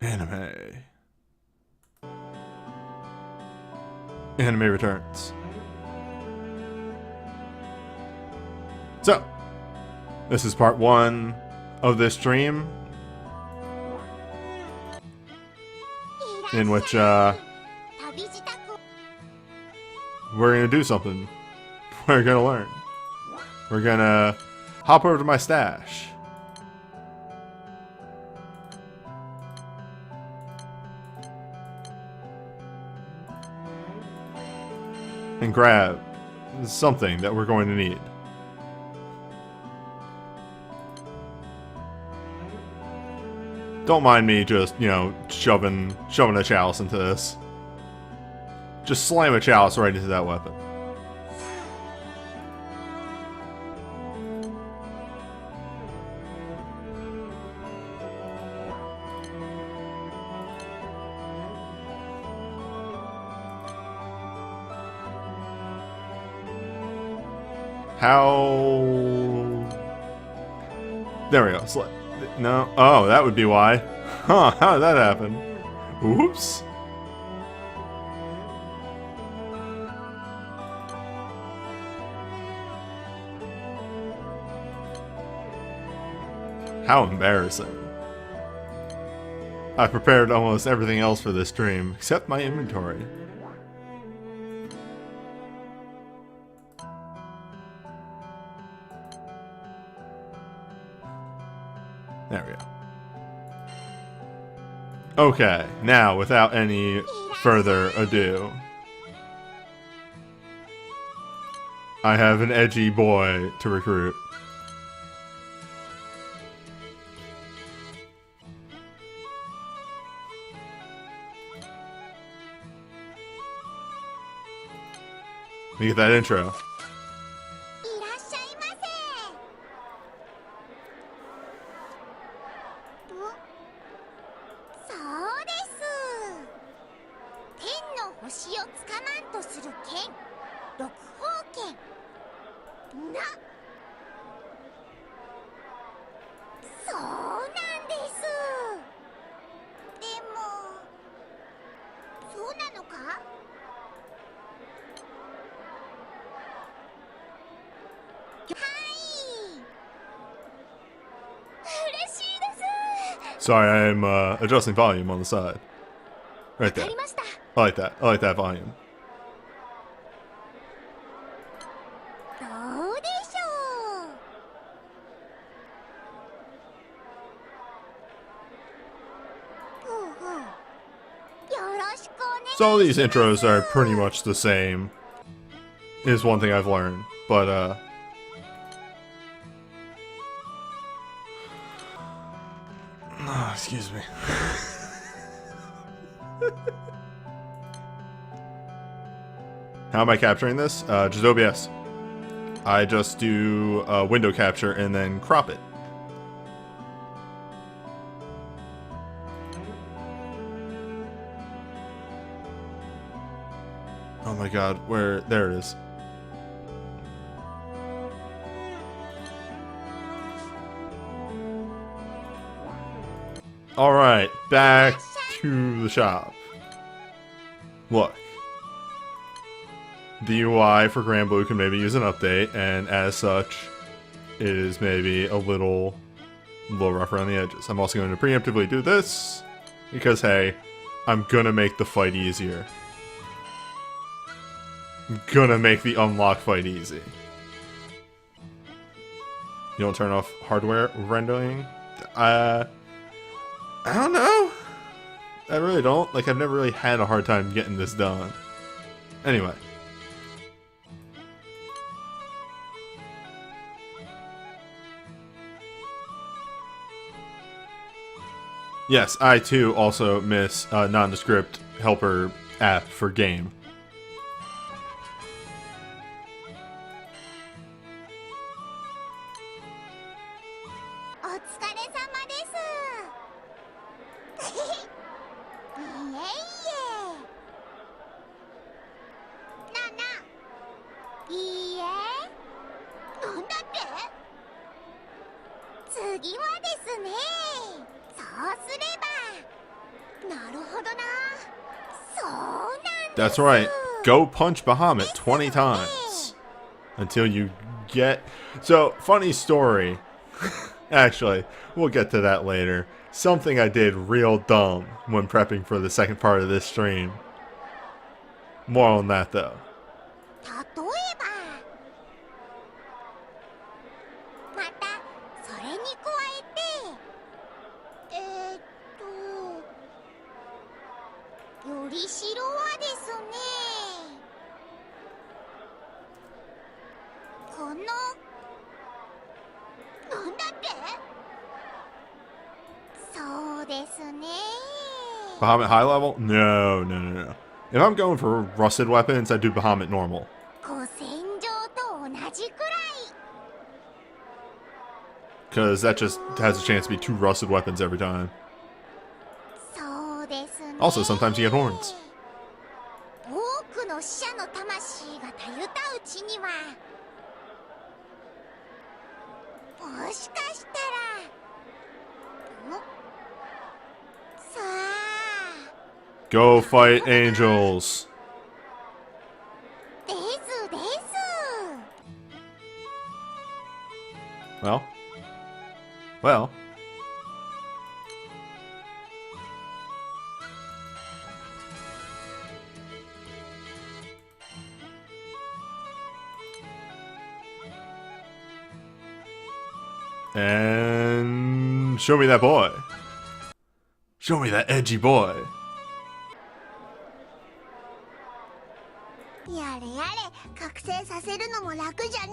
Anime. Anime returns. So, this is part 1 of this stream, in which we're gonna do something. We're gonna learn. We're gonna hop over to my stash. And grab something that we're going to need. Don't mind me just, you know, shoving a chalice into this. Just slam a chalice right into that weapon. How... There we go. No. Oh, that would be why. Huh, how did that happen? Oops. How embarrassing. I prepared almost everything else for this stream, except my inventory. There we go. Okay, now, without any further ado, I have an edgy boy to recruit. Let me get that intro. Sorry, I'm adjusting volume on the side. Right there. I like that. I like that volume. So all these intros are pretty much the same, is one thing I've learned, but oh, excuse me. How am I capturing this? Just OBS. I just do window capture and then crop it. Oh my god, where? There it is. Alright, back to the shop. Look. The UI for Granblue can maybe use an update, and as such, it is maybe a little rough around the edges. I'm also going to preemptively do this, because hey, I'm gonna make the fight easier. I'm gonna make the unlock fight easy. You don't turn off hardware rendering? I don't know. I really don't. Like, I've never really had a hard time getting this done. Anyway. Yes, I too also miss nondescript helper app for game. That's right. Go punch Bahamut 20 times. Until you get... So, funny story. Actually, we'll get to that later. Something I did real dumb when prepping for the second part of this stream. More on that though. 例えばまたそれに加えてよりしろはですねこのなんだってそうですね Bahamut high level? No, no, no, no. If I'm going for rusted weapons, I do Bahamut normal. 古戦場と同じくらい Because that just has a chance to be 2 rusted weapons every time. そうですね Also, sometimes you get horns. 多くの死者の魂がたゆたうちにはもしかしたらさあ Go fight angels. ですです Well. Well. And show me that boy. Show me that edgy boy. やれやれ覚醒させるのも楽じゃね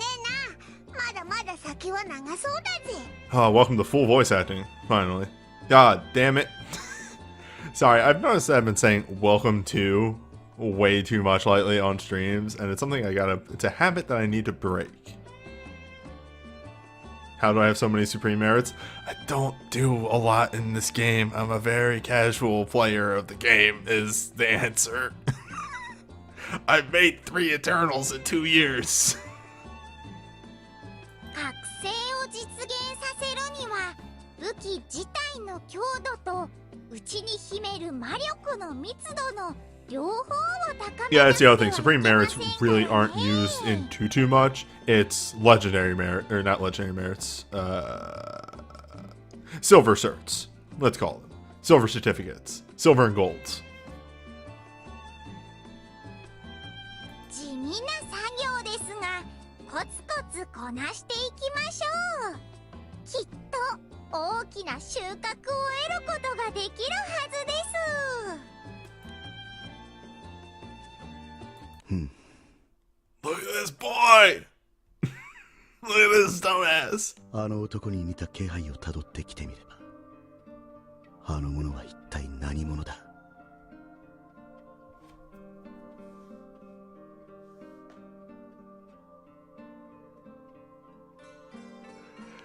えなまだまだ先は長そうだぜ Oh, welcome to full voice acting, finally. God damn it. Sorry, I've noticed that I've been saying welcome to way too much lately on streams, and it's something it's a habit that I need to break. How do I have so many supreme merits? I don't do a lot in this game. I'm a very casual player of the game is the answer. I've made 3 Eternals in 2 years. 覚醒を実現させるには武器自体の強度と内に秘める魔力の密度の両方を高め Yeah, that's the other thing. Supreme merits really aren't used in too much. It's legendary merit, or not legendary merits. Silver certs. Let's call them. Silver certificates. Silver and golds. 地味な作業ですがコツコツこなしていきましょうきっと大きな収穫を得ることができるはずです Look at this boy! Look at this dumbass! あの男に似た気配をたどってきてみればあの者は一体何者だ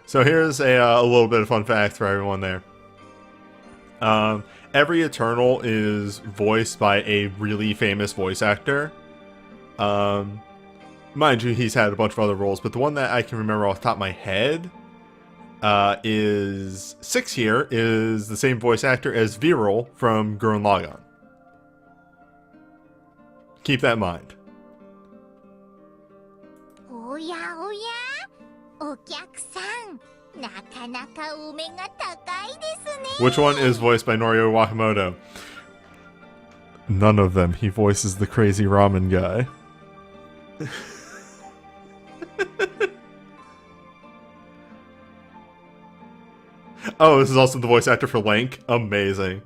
So here's a little bit of fun fact for everyone there. Every Eternal is voiced by a really famous voice actor. Mind you, he's had a bunch of other roles, but the one that I can remember off the top of my head is 6 here is the same voice actor as Viral from Gurren Lagann. Keep that in mind. おやおやお客さんなかなかお目が高いですね Which one is voiced by Norio Wakamoto? None of them. He voices the crazy ramen guy. Oh, this is also the voice actor for Link. Amazing.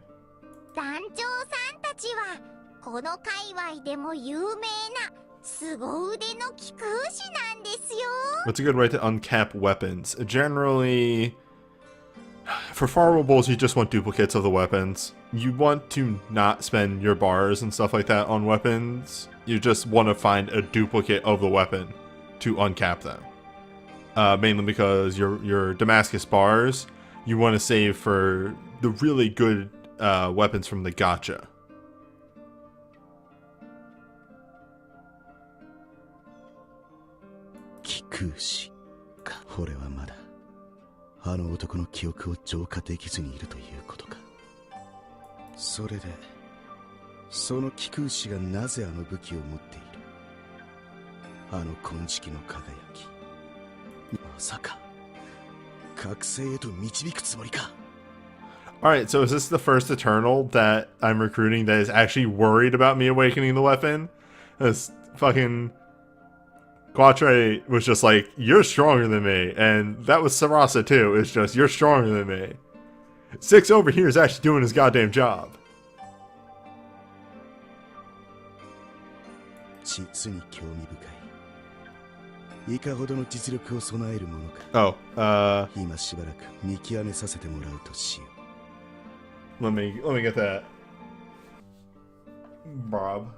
団長さんたちはこの界隈でも有名な凄腕の貴公子なんですよ What's a good way to uncap weapons? Generally, for farmables, you just want duplicates of the weapons. You want to not spend your bars and stuff like that on weapons. You just want to find a duplicate of the weapon to uncap them. Mainly because your Damascus bars, you want to save for the really good weapons from the gacha. 貴公子か俺はまだあの男の記憶を浄化できずにいるということかそれでその貴空士がなぜあの武器を持っている。あの金色の輝き、まさか覚醒へと導くつもりか。Alright, so is this the first Eternal that I'm recruiting that is actually worried about me awakening the weapon? This fucking Quatre was just like, you're stronger than me, and that was Sarasa too, it's just, you're stronger than me. 6 over here is actually doing his goddamn job. 実に興味深い。いかほどの実力を備えるものか。Oh, 今しばらく見極めさせてもらうとしよう。let me get that. Bob.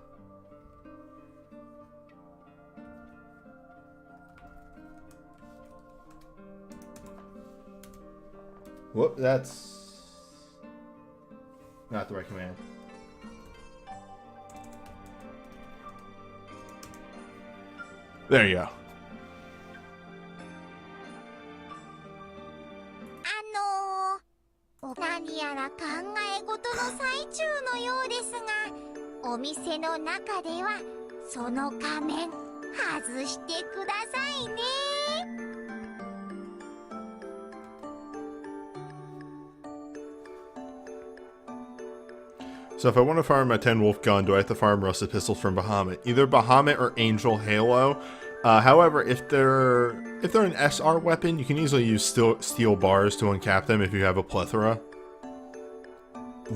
Whoop, that's not the right command. There you go. 何やら考え事の最中のようですが、お店の中ではその仮面外してくださいね。So if I want to farm a 10 wolf gun, do I have to farm rusted pistols from Bahamut? Either Bahamut or Angel Halo. However, if they're an SR weapon, you can easily use steel bars to uncap them if you have a plethora.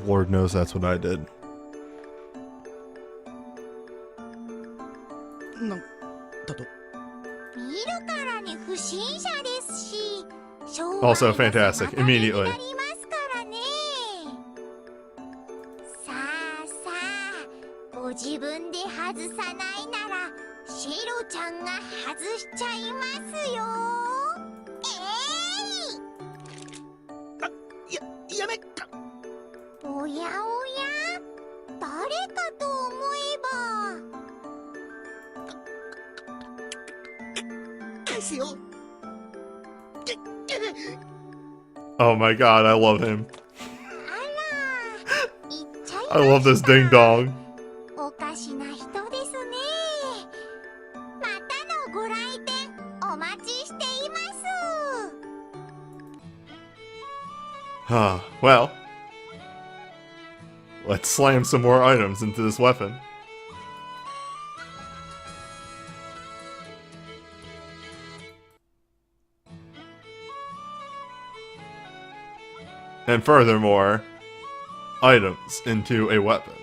Lord knows that's what I did. Also fantastic, immediately. ご自分で外さないならシロちゃんが外しちゃいますよ。やめか。おやおや、誰かと思えば。ですよ。Oh my god, I love him. あら、言っちゃいました。 I love this ding dong. おかしな人ですね。またのご来店お待ちしています。Well, let's slam some more items into this weapon. And furthermore, items into a weapon.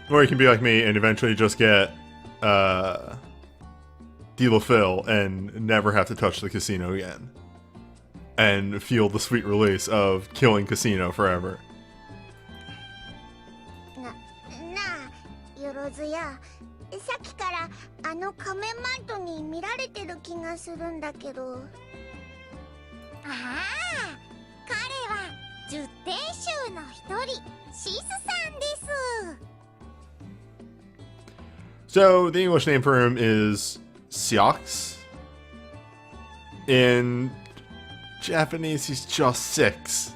Or you can be like me and eventually just get Fill and never have to touch the casino again. And feel the sweet release of killing Casino forever. なあ、よろずや。さっきからあの仮面マントに見られてる気がするんだけど。ああ、彼は10点衆の一人、シスさんです。 So, the English name for him is Siox. In Japanese, he's just 6.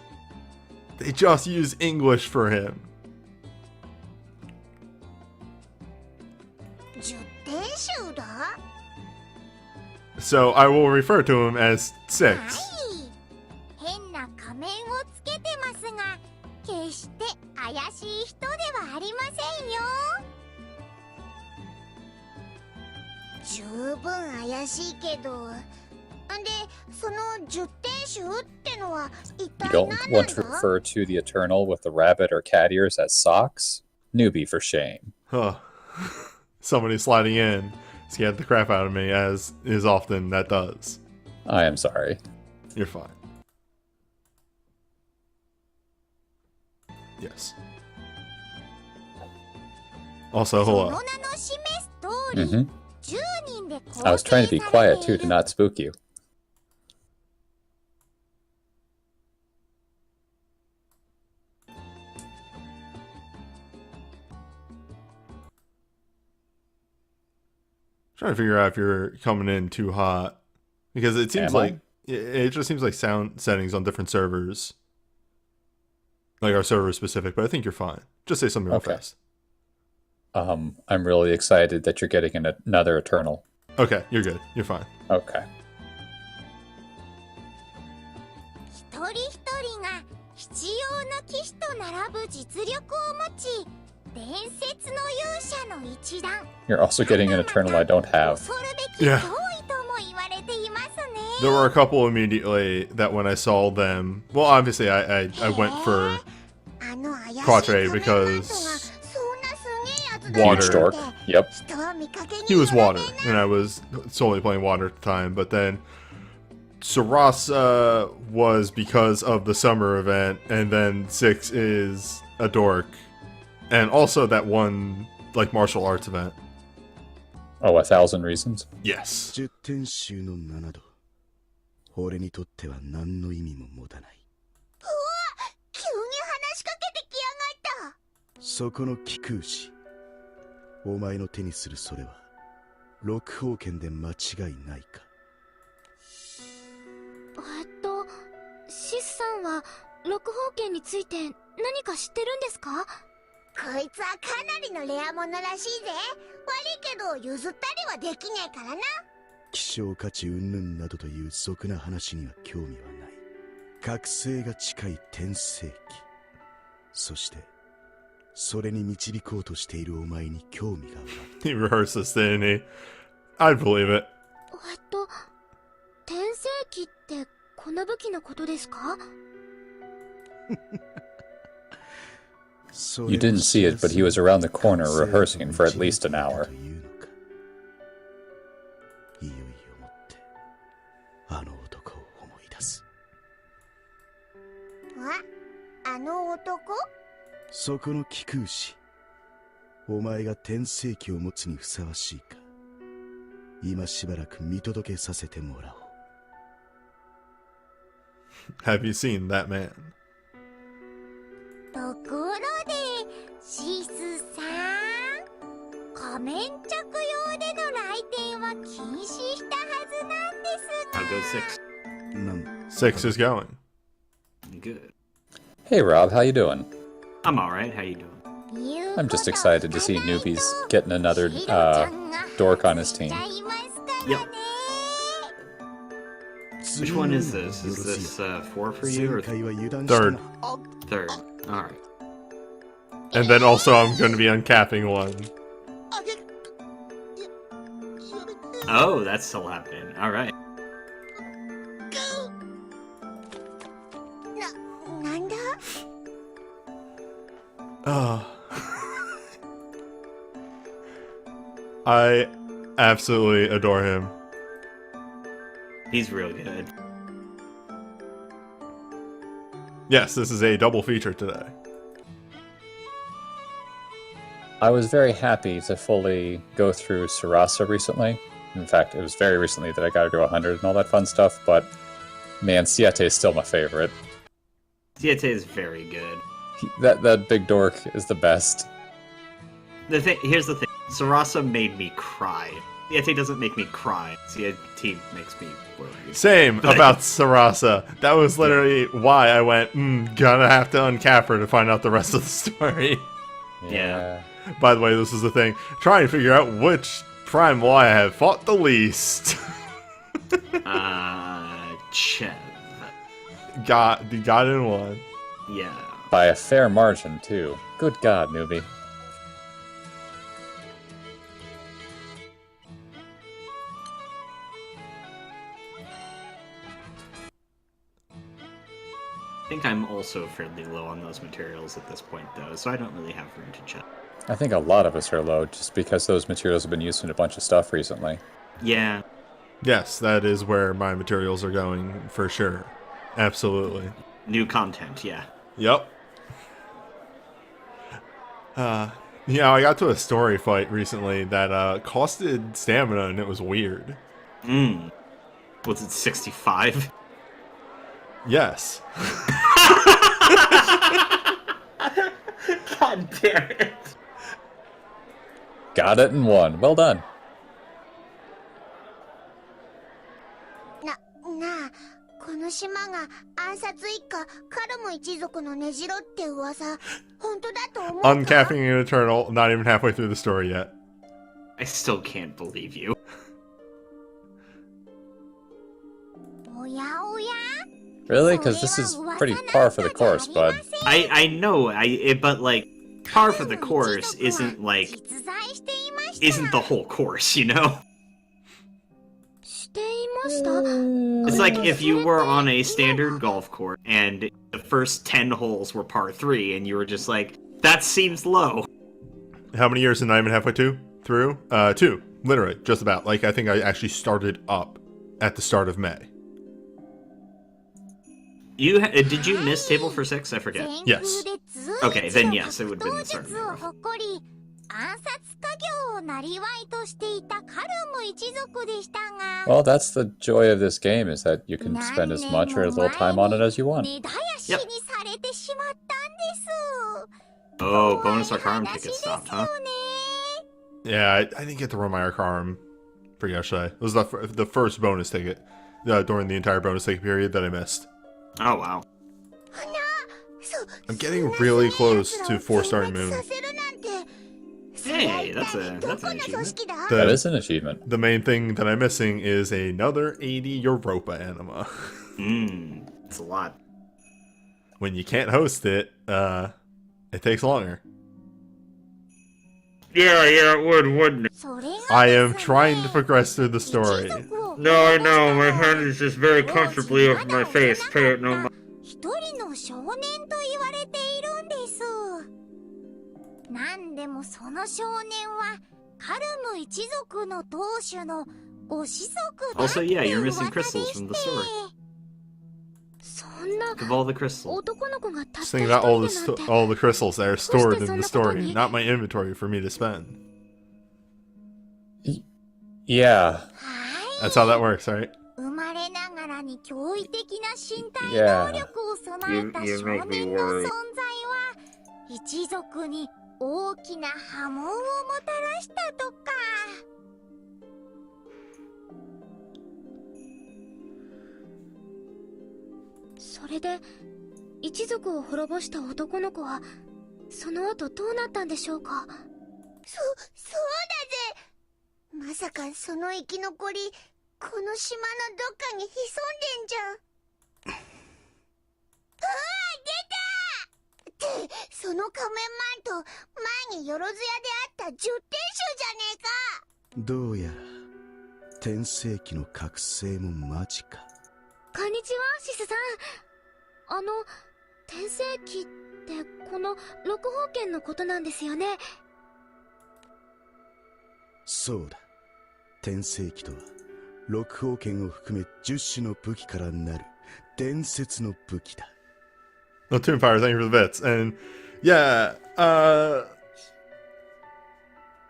They just use English for him. 10点衆だ? So, I will refer to him as 6. はい。変な仮面をつけてますが、決して怪しい人ではありませんよ。 十分怪しいけど。で、その10点衆ってのは一体 You 何 don't なん want to だ? refer to the Eternal with the rabbit or cat ears as socks? Newbie for shame. Huh. Somebody sliding in scared the crap out of me, as is often that does. I am sorry. You're fine. Yes. Also, hello. Mm-hmm. I was trying to be quiet too, to not spook you. Trying to figure out if you're coming in too hot. Because it seems Am I? like it just seems like sound settings on different servers. Like our server specific, but I think you're fine. Just say something real Okay. fast. I'm really excited that you're getting another Eternal. Okay, you're good. You're fine. Okay. 一人一人が必要な騎士と並ぶ実力を持ち、伝説の勇者の一団。 You're also getting an Eternal I don't have. 恐るべき Yeah. 脅威とも言われていますね。 There were a couple immediately that when I saw them, well, obviously I went for あの怪しい Quattray 仮面ライトが because そんなすげえやつだ Water. Huge dork. Yep. 人を見かけに he was よら water, ねえな and I was solely playing water at the time. But then Sarasa was because of the summer event, and then 6 is a dork, and also that one like martial arts event. Oh, 1,000 reasons. Yes. 10点集の7度。俺にとっては何の意味も持たない。急に話しかけてきやがった。そこの気空士。お前の手にするそれは、六宝剣で間違いないか。シスさんは六宝剣について何か知ってるんですか？こいつはかなりのレアものらしいぜ。悪いけど譲ったりはできねえからな。希少価値云々などという俗な話には興味はない。覚醒が近い転生期。そして、それに導こうとしているお前に興味が湧く。 He rehearsed this, didn't he? I'd believe it. 転生期ってこの武器のことですか？ You didn't see it, but he was around the corner rehearsing for at least an hour. いよいよもってあの男を思い出す。あの男？そこの気空士。お前が転生期を持つにふさわしいか。今しばらく見届けさせてもらおう。Have you seen that man? ところでシスさん、仮面着用での来店は禁止したはずなんですが。 I'll go 6. なん 6 is going. Good. Hey Rob, how you doing? I'm alright, how you doing? I'm just excited to see Newbie's getting another dork on his team. Yep. Which one is this? Is this 4 for you or 前回は油断したな Third. third? Alright. And then also I'm going to be uncapping one. Oh, that's still happening. Alright. なんだ？ I absolutely adore him. He's real good. Yes, this is a double feature today. I was very happy to fully go through Sarasa recently. In fact, it was very recently that I got to do 100 and all that fun stuff, but man, Siete is still my favorite. Siete is very good. That big dork is the best. Here's the thing. Sarasa made me cry. Siete doesn't make me cry. Siete makes me worried. Same But- about Sarasa. That was literally why I went, gonna have to uncap her to find out the rest of the story. Yeah. By the way, this is the thing. Trying to figure out which primal I have fought the least. Chev. got in one. Yeah. By a fair margin, too. Good God, newbie. I think I'm also fairly low on those materials at this point, though, so I don't really have room to check. I think a lot of us are low, just because those materials have been used in a bunch of stuff recently. Yeah. Yes, that is where my materials are going for sure. Absolutely. New content, yeah. Yep. Yeah, I got to a story fight recently that costed stamina and it was weird. Was it 65? Yes. God damn it. Got it in one. Well done. この島が暗殺一家カルム一族の根城って噂本当だと思うか？ Uncapping an Eternal, not even halfway through the story yet. I still can't believe you. おやおや Really? Because this is pretty par for the course, bud. I know, but like, par for the course isn't like, isn't the whole course, you know? していました。 It's like if you were on a standard golf course and the first 10 holes were par 3 and you were just like, that seems low. How many years and not even halfway through? 2. Literally, just about. Like, I think I actually started up at the start of May. Did you miss table for 6? I forget. Yes. Okay, then yes, it would have been the start of May. 暗殺家業をなりわいとしていたカルム一族でしたが Well, that's the joy of this game, is that you can spend as much or as little time on it as you want. 根絶やしにされてしまったんです。 Oh, bonus Arcarum ticket stopped, huh? Yeah, I didn't get to run my Arcarum for yesterday. It was the first bonus ticket during the entire bonus ticket period that I missed. Oh, wow. I'm getting really close to 4-star moon. Hey, that's an achievement. That is an achievement. The main thing that I'm missing is another 80 Europa anima. It's a lot. When you can't host it, it takes longer. Yeah, it would, wouldn't it? I am trying to progress through the story. No, I know, my hand is just very comfortably over my face. Pay it no mind. 一人の少年と言われているんです。なんでもその少年はカルム一族の当主のご子息だって Also, yeah, you're 噂 missing で crystals し from て the story. そんな Of all the crystals. 男の子がたった Just think 一 about 人でなんて all the crystals that are stored in the story, not my inventory for me to spend. Yeah. はい That's how that works, right? 生まれながらに驚異的な身体 Yeah. 能力を備えた You 少 make me 年の worry. 存在は一族に大きな波紋をもたらしたとか。それで一族を滅ぼした男の子はその後どうなったんでしょうか。そうだぜ。まさかその生き残りこの島のどっかに潜んでんじゃん。出た！ってその仮面マント前によろずやであった十天衆じゃねえか。どうやら天聖機の覚醒もマジか。こんにちは、シスさん。天聖機ってこの六宝剣のことなんですよね。そうだ。天聖機とは六宝剣を含め10種の武器からなる伝説の武器だ。Oh, Toonfire, thank you for the bits. And yeah,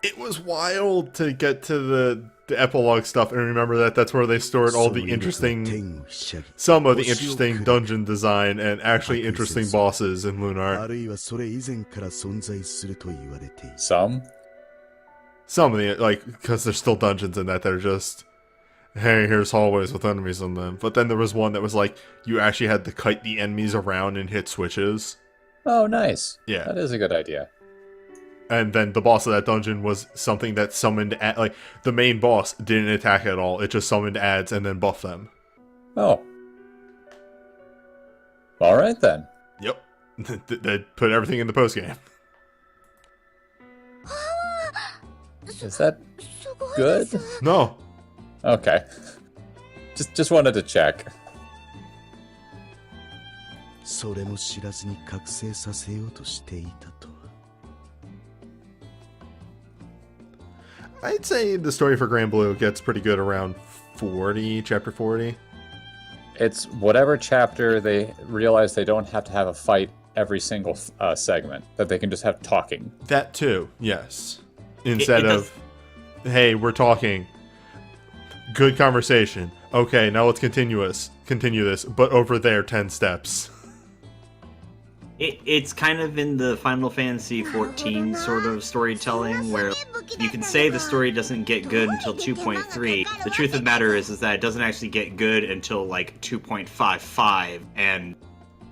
it was wild to get to the epilogue stuff and remember that that's where they stored all the interesting, some of the interesting dungeon design and actually interesting bosses in Lunar. あるいはそれ以前から存在すると言われている。 Some? Some of the, like, because there's still dungeons in that are just, hey, here's hallways with enemies in them. But then there was one that was like, you actually had to kite the enemies around and hit switches. Oh, nice. Yeah. That is a good idea. And then the boss of that dungeon was something that summoned, like, the main boss didn't attack at all. It just summoned ads and then buffed them. Oh. Alright then. Yep. They put everything in the postgame. Is that good? No. Okay. Just wanted to check. それも知らずに覚醒させようとしていたとは。 I'd say the story for Granblue gets pretty good around 40, chapter 40. It's whatever chapter they realize they don't have to have a fight every single segment, that they can just have talking. That too, yes. Instead it of, hey, we're talking. Good conversation. Okay, now let's continue this, but over there 10 steps. It's kind of in the Final Fantasy XIV sort of storytelling where you can say the story doesn't get good until 2.3. The truth of the matter is that it doesn't actually get good until like 2.55, and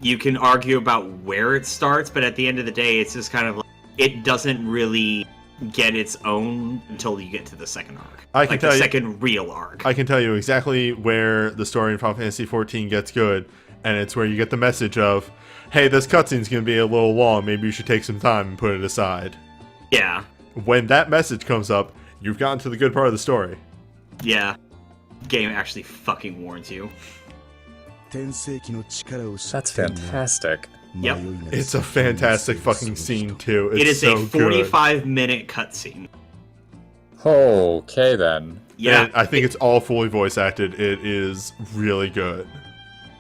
you can argue about where it starts, but at the end of the day, it's just kind of like, it doesn't really get its own until you get to the second arc. Like the second real arc. I can tell you exactly where the story in Final Fantasy XIV gets good, and it's where you get the message of, hey, this cutscene's going to be a little long, maybe you should take some time and put it aside. Yeah. When that message comes up, you've gotten to the good part of the story. Yeah. Game actually fucking warns you. That's fantastic. Yep. It's a fantastic fucking scene, too. It's It is so a 45-minute cutscene. Okay, then. Yeah. And I think it's all fully voice acted. It is really good.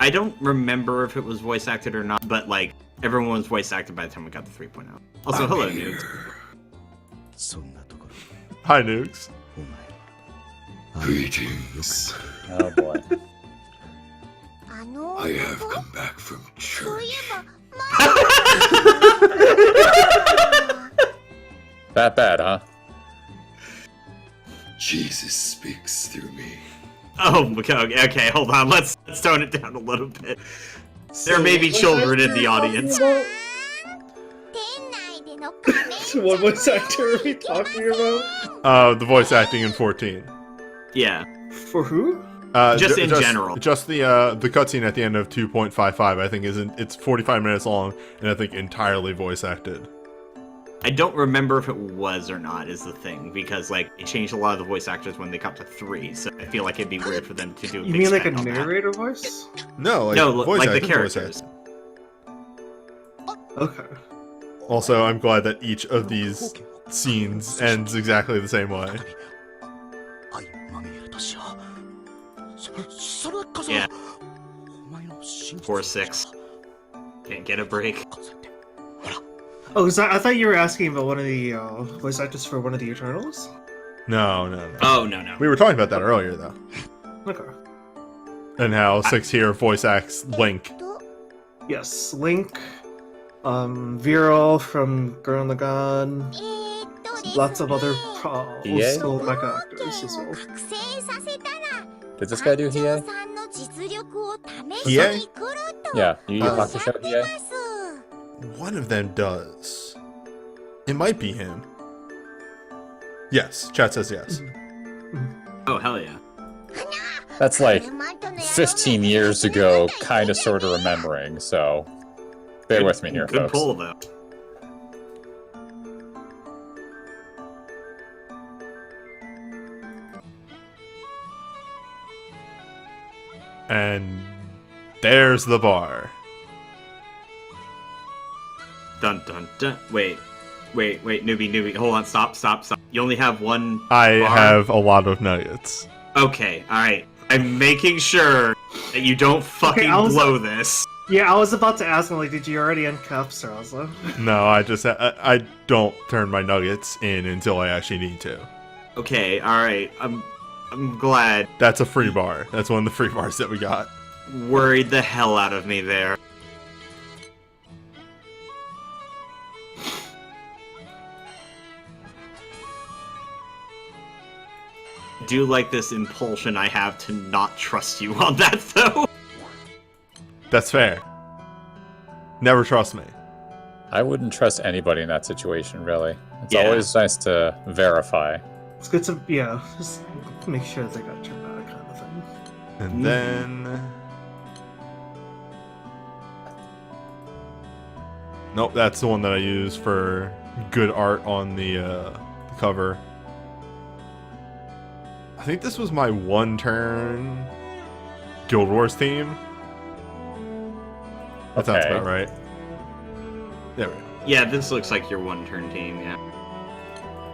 I don't remember if it was voice acted or not, but like everyone was voice acted by the time we got to 3.0. Also, hello, Newt. Hi, Nukes. Greetings. Oh boy. I have come back from church. That bad, huh? Jesus speaks through me. Oh, okay, hold on. Let's tone it down a little bit. There may be children in the audience. What voice actor are we talking about? The voice acting in 14. Yeah. For who? Just in general. Just the cutscene at the end of 2.55, I think, it's 45 minutes long, and I think entirely voice acted. I don't remember if it was or not, is the thing, because like it changed a lot of the voice actors when they got to 3, so I feel like it'd be weird for them to do. You mean like a narrator voice? No, like the voice characters. Okay. Also, I'm glad that each of these scenes ends exactly the same way. Yeah. 4-6. Can't get a break. Oh, I thought you were asking about one of the voice actors for one of the Eternals? No. Oh, no. We were talking about that earlier, though. Okay. And how 6 here voice acts Link. Yes, Link, Viral from Gurren Lagann, lots of other old school mecha actors as well. Did this guy do Hiei? Hiei? Yeah, Yu Yu Hakusho Hiei? One of them does. It might be him. Yes, chat says yes. Oh, hell yeah. That's like 15 years ago, kind of sort of remembering, so bear with me here, Good folks. pull, though. And there's the bar. Dun dun dun. Wait, newbie. Hold on, stop. You only have one I bar? have a lot of nuggets. Okay, alright. I'm making sure that you don't fucking blow this. Yeah, I was about to ask him, like, did you already uncap Saraza? No, I don't turn my nuggets in until I actually need to. Okay, alright. I'm glad. That's a free bar. That's one of the free bars that we got. Worried the hell out of me there. I do like this impulsion I have to not trust you on that, though. That's fair. Never trust me. I wouldn't trust anybody in that situation, really. It's Yeah. always nice to verify. It's good to, yeah, just make sure they got your back kind of thing. And then... Nope, that's the one that I use for good art on the cover. I think this was my one-turn Guild Wars theme. That sounds Okay. about right. There we go. Yeah, this looks like your one-turn team, yeah.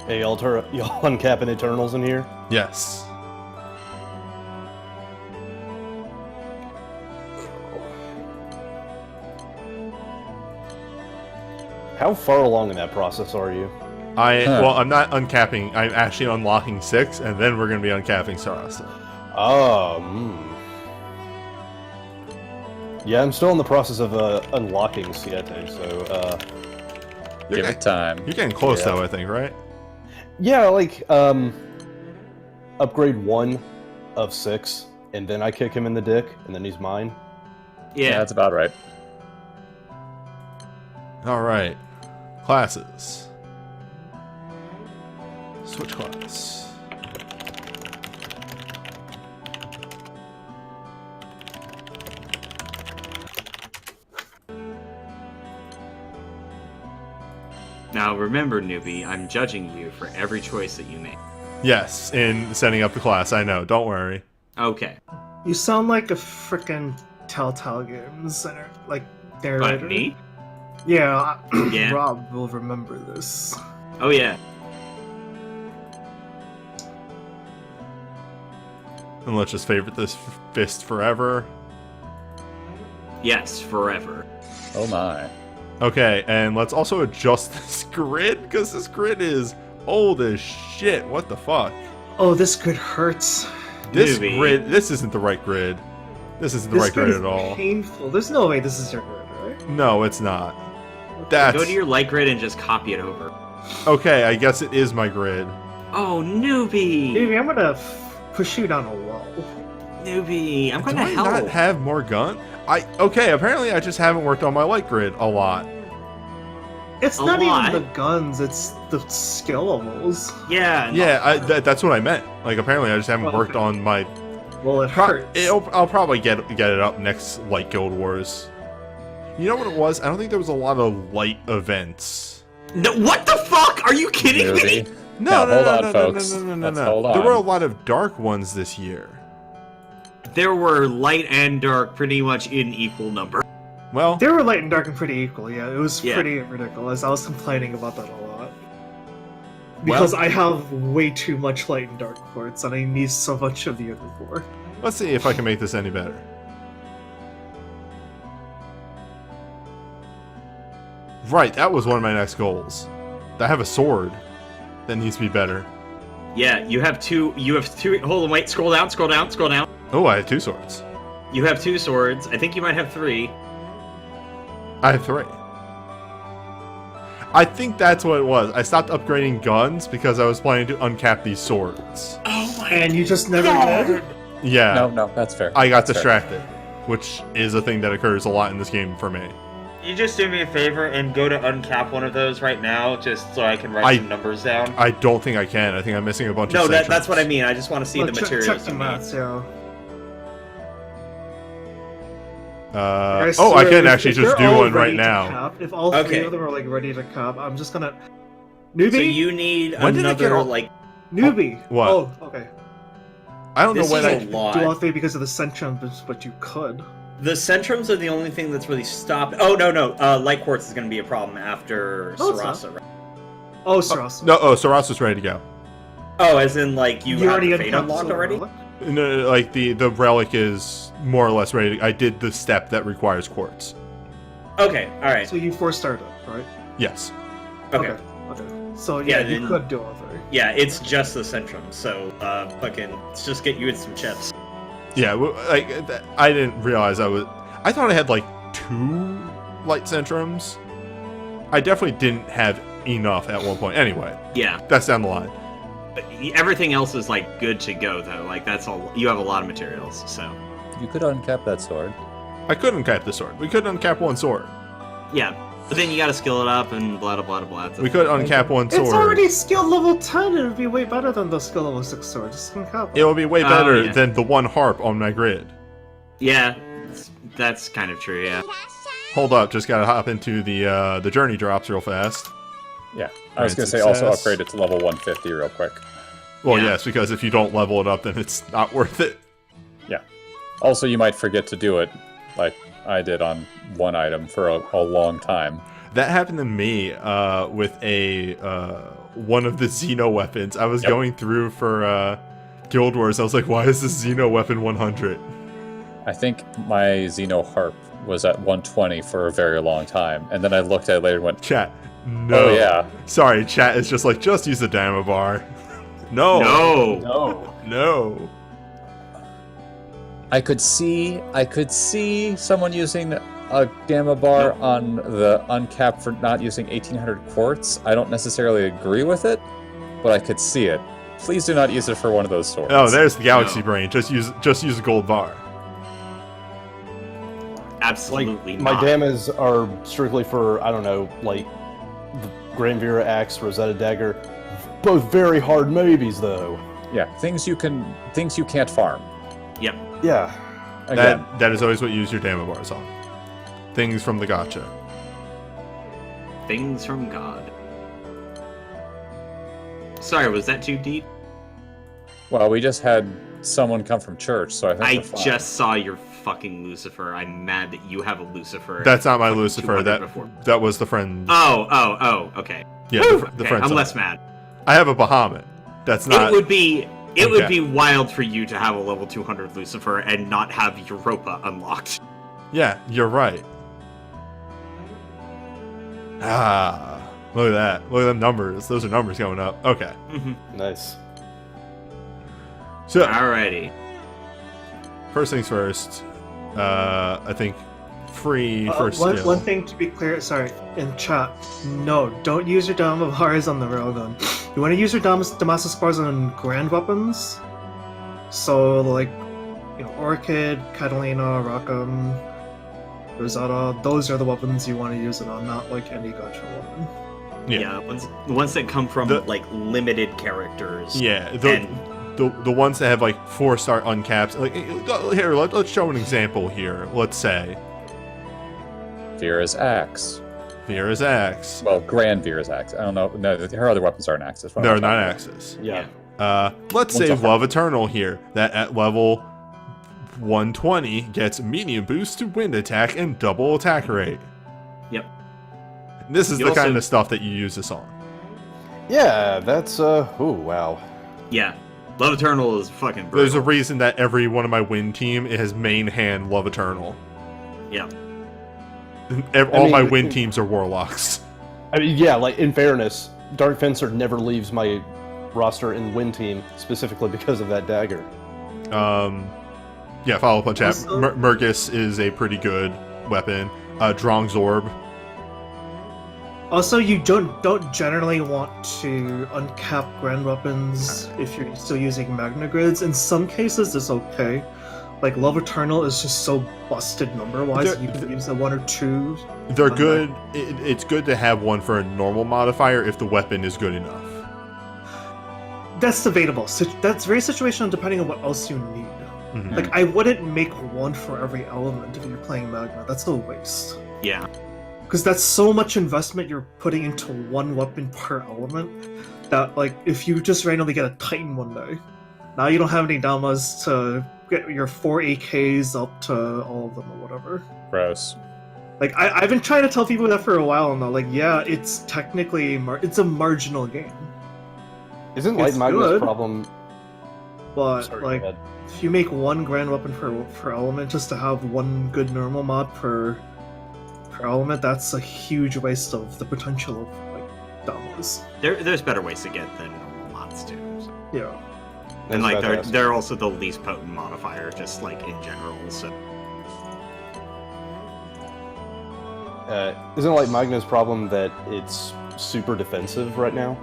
Hey, y'all uncapping Eternals in here? Yes. How far along in that process are you? Well, I'm not uncapping. I'm actually unlocking 6, and then we're going to be uncapping Sarasa. Oh, Yeah, I'm still in the process of unlocking Siete, so Give it time. You're getting close Yeah. though, I think, right? yeah, like upgrade 1 of 6, and then I kick him in the dick, and then he's mine. Yeah, that's about right. Alright. Classes. Switch class. Now remember, newbie, I'm judging you for every choice that you make. Yes, in setting up the class, I know. Don't worry. Okay. You sound like a frickin' Telltale Games narrator. But me? Yeah, Yeah. Rob will remember this. Oh yeah. And let's just favorite this fist forever. Yes, forever. Oh my. Okay, and let's also adjust this grid, because this grid is old as shit. What the fuck? Oh, this grid hurts. This Newbie. grid, this isn't the right grid. This isn't the This right grid grid is at all. painful. There's no way this is your grid, right? No, it's not. That's Go to your light grid and just copy it over. okay. I guess it is my grid. Oh, newbie! Maybe I'm gonna push you down a wall. Newbie, I'm Do gonna I help. not have more gun? Okay. Apparently, I just haven't worked on my light grid a lot. It's A not lot. even the guns, it's the skill levels. Yeah. no. Yeah, that's what I meant. Like, apparently, I just haven't Well, worked on my. Well, it hurts. I'll probably get it up next Light Guild Wars. You know what it was? I don't think there was a lot of light events. No, what the fuck? Are you kidding me? Newbie. Now, hold on, folks. No. Let's hold There were a on. lot of dark ones this year. There were light and dark pretty much in equal number. Well, They were light and dark and pretty equal, yeah. It was Yeah. pretty ridiculous. I was complaining about that a lot. Because I have way too much light and dark quartz, and I need so much of the other four. let's see if I can make this any better. Right, that was one of my next goals. I have a sword that needs to be better. Yeah, you have two. Hold on, wait. Scroll down. Scroll down. Scroll down. Oh, I have 2 swords. You have 2 swords. I think you might have 3. I have 3. I think that's what it was. I stopped upgrading guns because I was planning to uncap these swords. Oh my! And you just never did? Yeah, No, that's fair. I got That's fair. distracted, which is a thing that occurs a lot in this game for me. You just do me a favor and go to uncap one of those right now, just so I can write some numbers down. I don't think I can. I think I'm missing a bunch No, of that's what I sections. mean. I just want to see Well, the check materials. the you maths, yeah. Oh, I can actually If just they're do all one right ready to now. cap, if all 3 Okay. of them are ready to cap, I'm just gonna... need. Newbie? So you need When did it get another all- Newbie! What? Oh, okay. I don't know This when is I. a lot. Do all 3 because of the centrums, but you could. The centrums are the only thing that's really stopped. Oh no. Light quartz is going to be a problem after No, it's not. Sarasa. Right? Oh, Saras. No, Sarasa's ready to go. Oh, as in like you have already the fate uncapped unlocked Silver already? Relic? No, like the relic is more or less ready. I did the step that requires quartz. Okay, all right. So you 4-starred it, right? Yes. Okay. Okay. So yeah, Yeah, you then- could do all 3. Yeah, it's just the centrum. So fucking let's just get you in some chips. Yeah. I didn't realize I thought I had like 2 light centrums. I definitely didn't have enough at one point. Anyway, Yeah, that's down the line. but everything else is like good to go though. Like that's all. You have a lot of materials, so You could uncap that sword. I could uncap the sword. We could uncap one sword. yeah. But then you got to skill it up and blah blah blah blah. We could uncap one sword. It's already skill level 10, it would be way better than the skill level 6 sword. Just uncap It will be way Oh, better yeah. than the 1 harp on my grid. Yeah, that's kind of true. Yeah. Hold up, just gotta hop into the journey drops real fast. Yeah. I was Right, going to say also success. upgrade it to level 150 real quick. Well, Yeah. yes, because if you don't level it up, then it's not worth it. Yeah. Also, you might forget to do it like I did on one item for a long time. That happened to me with a one of the Xeno weapons. I was Yep. going through for Guild Wars. I was like, why is this Xeno weapon 100? I think my Xeno Harp was at 120 for a very long time, and then I looked at it later and went, Chat. No. oh yeah. Sorry, chat is just like, just use the Dama bar. No. No. No. No. I could see someone using a gamma bar on the uncapped for not using 1800 quartz. I don't necessarily agree with it, but I could see it. Please do not use it for one of those swords. Oh, there's the galaxy brain. Just use a gold bar. Absolutely My not. damage are strictly for, I don't know, like the Granblue axe, Rosetta dagger. Both very hard maybes, though. Yeah, things you can't farm. Yep. Yeah. Again, That is always what you use your damage bars on. Things from the gotcha. Things from God. Sorry, was that too deep? well, we just had someone come from church, so I think I we're fine. just saw your fucking Lucifer. I'm mad that you have a Lucifer. That's not my Fucking Lucifer. 200 before. That was the friend. Oh, okay. Yeah, the friend. I'm side. less mad. I have a Bahamut. That's not. It would be Okay. wild for you to have a level 200 Lucifer and not have Europa unlocked. Yeah, you're right. Ah, look at that. Look at them numbers. Those are numbers going up. Okay. Nice. So, Alrighty. first things first. I think free first skill. One thing to be clear, sorry, in chat, no, don't use your Dama bars on the railgun. You want to use your Damascus bars on grand weapons. So, like, Orchid, Catalina, Rackham, Rosetta, those are the weapons you want to use it on, not like any gotcha weapon. Yeah, ones that come from The- like limited characters. Yeah, And the ones that have like 4-star uncaps. Like here, let's show an example here. Let's say Vera's axe. Vera's axe. Well, Grand Vera's axe. I don't know. No, her other weapons aren't axes. They're not axes. Yeah. Let's One's say a heart. Love Eternal here, that at level 120 gets medium boost to wind attack and double attack rate. Yep. This is You the also- kind of stuff that you use this on. Yeah, that's, oh, wow. Yeah, Love Eternal is fucking brutal. There's a reason that every one of my win team it has main hand Love Eternal. Yeah. All my mean, win teams are warlocks. I mean, yeah, like, in fairness, Dark Fencer never leaves my roster in win team, specifically because of that dagger. Yeah, follow up on chat. Also- Murgus is a pretty good weapon. Drong's Orb. Also, you don't generally want to uncap grand weapons if you're still using Magna Grids. In some cases, it's okay. Like, Love Eternal is just so busted number-wise, They're- you can use the 1 or 2. They're on good. It's good to have one for a normal modifier if the weapon is good enough. That's debatable. That's very situational depending on what else you need. Mhm. Like, I wouldn't make one for every element if you're playing Magna. That's a waste. Yeah. Because that's so much investment you're putting into one weapon per element that, like, if you just randomly get a Titan one day, now you don't have any Damas to get your 4 AKs up to all of them or whatever. Gross. Like, I've been trying to tell people that for a while now. Like, yeah, it's technically it's a marginal game, Isn't Light It's Magna's good. problem... but Sorry, go like, ahead. if you make one grand weapon per element just to have one good normal mod per element, that's a huge waste of the potential of like Damas. There's better ways to get than normal mods too. So. Yeah. And like That's fantastic. they're also the least potent modifier, just like in general. So Isn't Light Magna's problem that it's super defensive right now?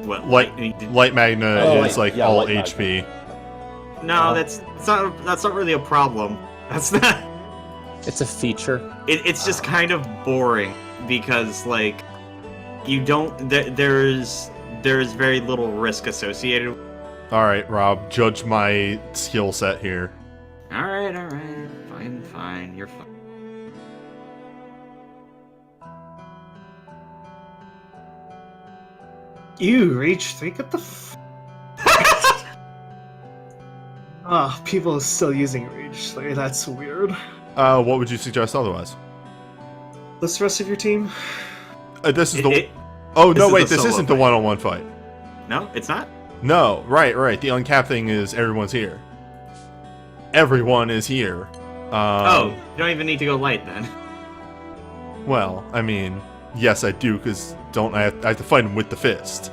what Light Magna Oh, is like yeah, all Light Magna. HP. No, that's not really a problem. That's not. It's a feature. It's just kind of boring because like you don't. There's very little risk associated. All right, Rob, judge my skill set here. All right, fine. You're fine. Ew, Rage 3? Get the f. Ah, people are still using Rage 3. That's weird. What would you suggest otherwise? What's the rest of your team? This is the. It- Oh this no! is Wait, the this solo isn't the fight. one-on-one fight. No, it's not. No, right. The uncap thing is everyone's here. Everyone is here. Oh, you don't even need to go light then. Well, I mean, yes, I do, because I have to fight him with the fist.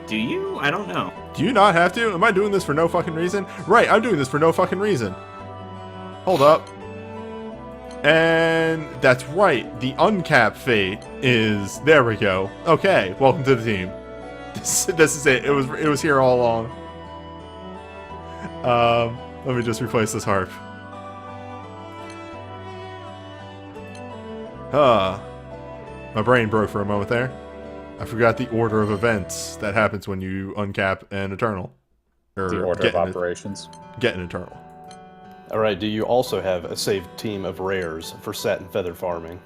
Do you? I don't know. Do you not have to? Am I doing this for no fucking reason? Right, I'm doing this for no fucking reason. Hold up. And that's right, the uncapped fate is... There we go. Okay, welcome to the team. This is it. It was here all along. Let me just replace this harp. My brain broke for a moment there. I forgot the order of events that happens when you uncap an Eternal. Or The order of operations. Get an Eternal. Alright, do you also have a saved team of rares for satin feather farming?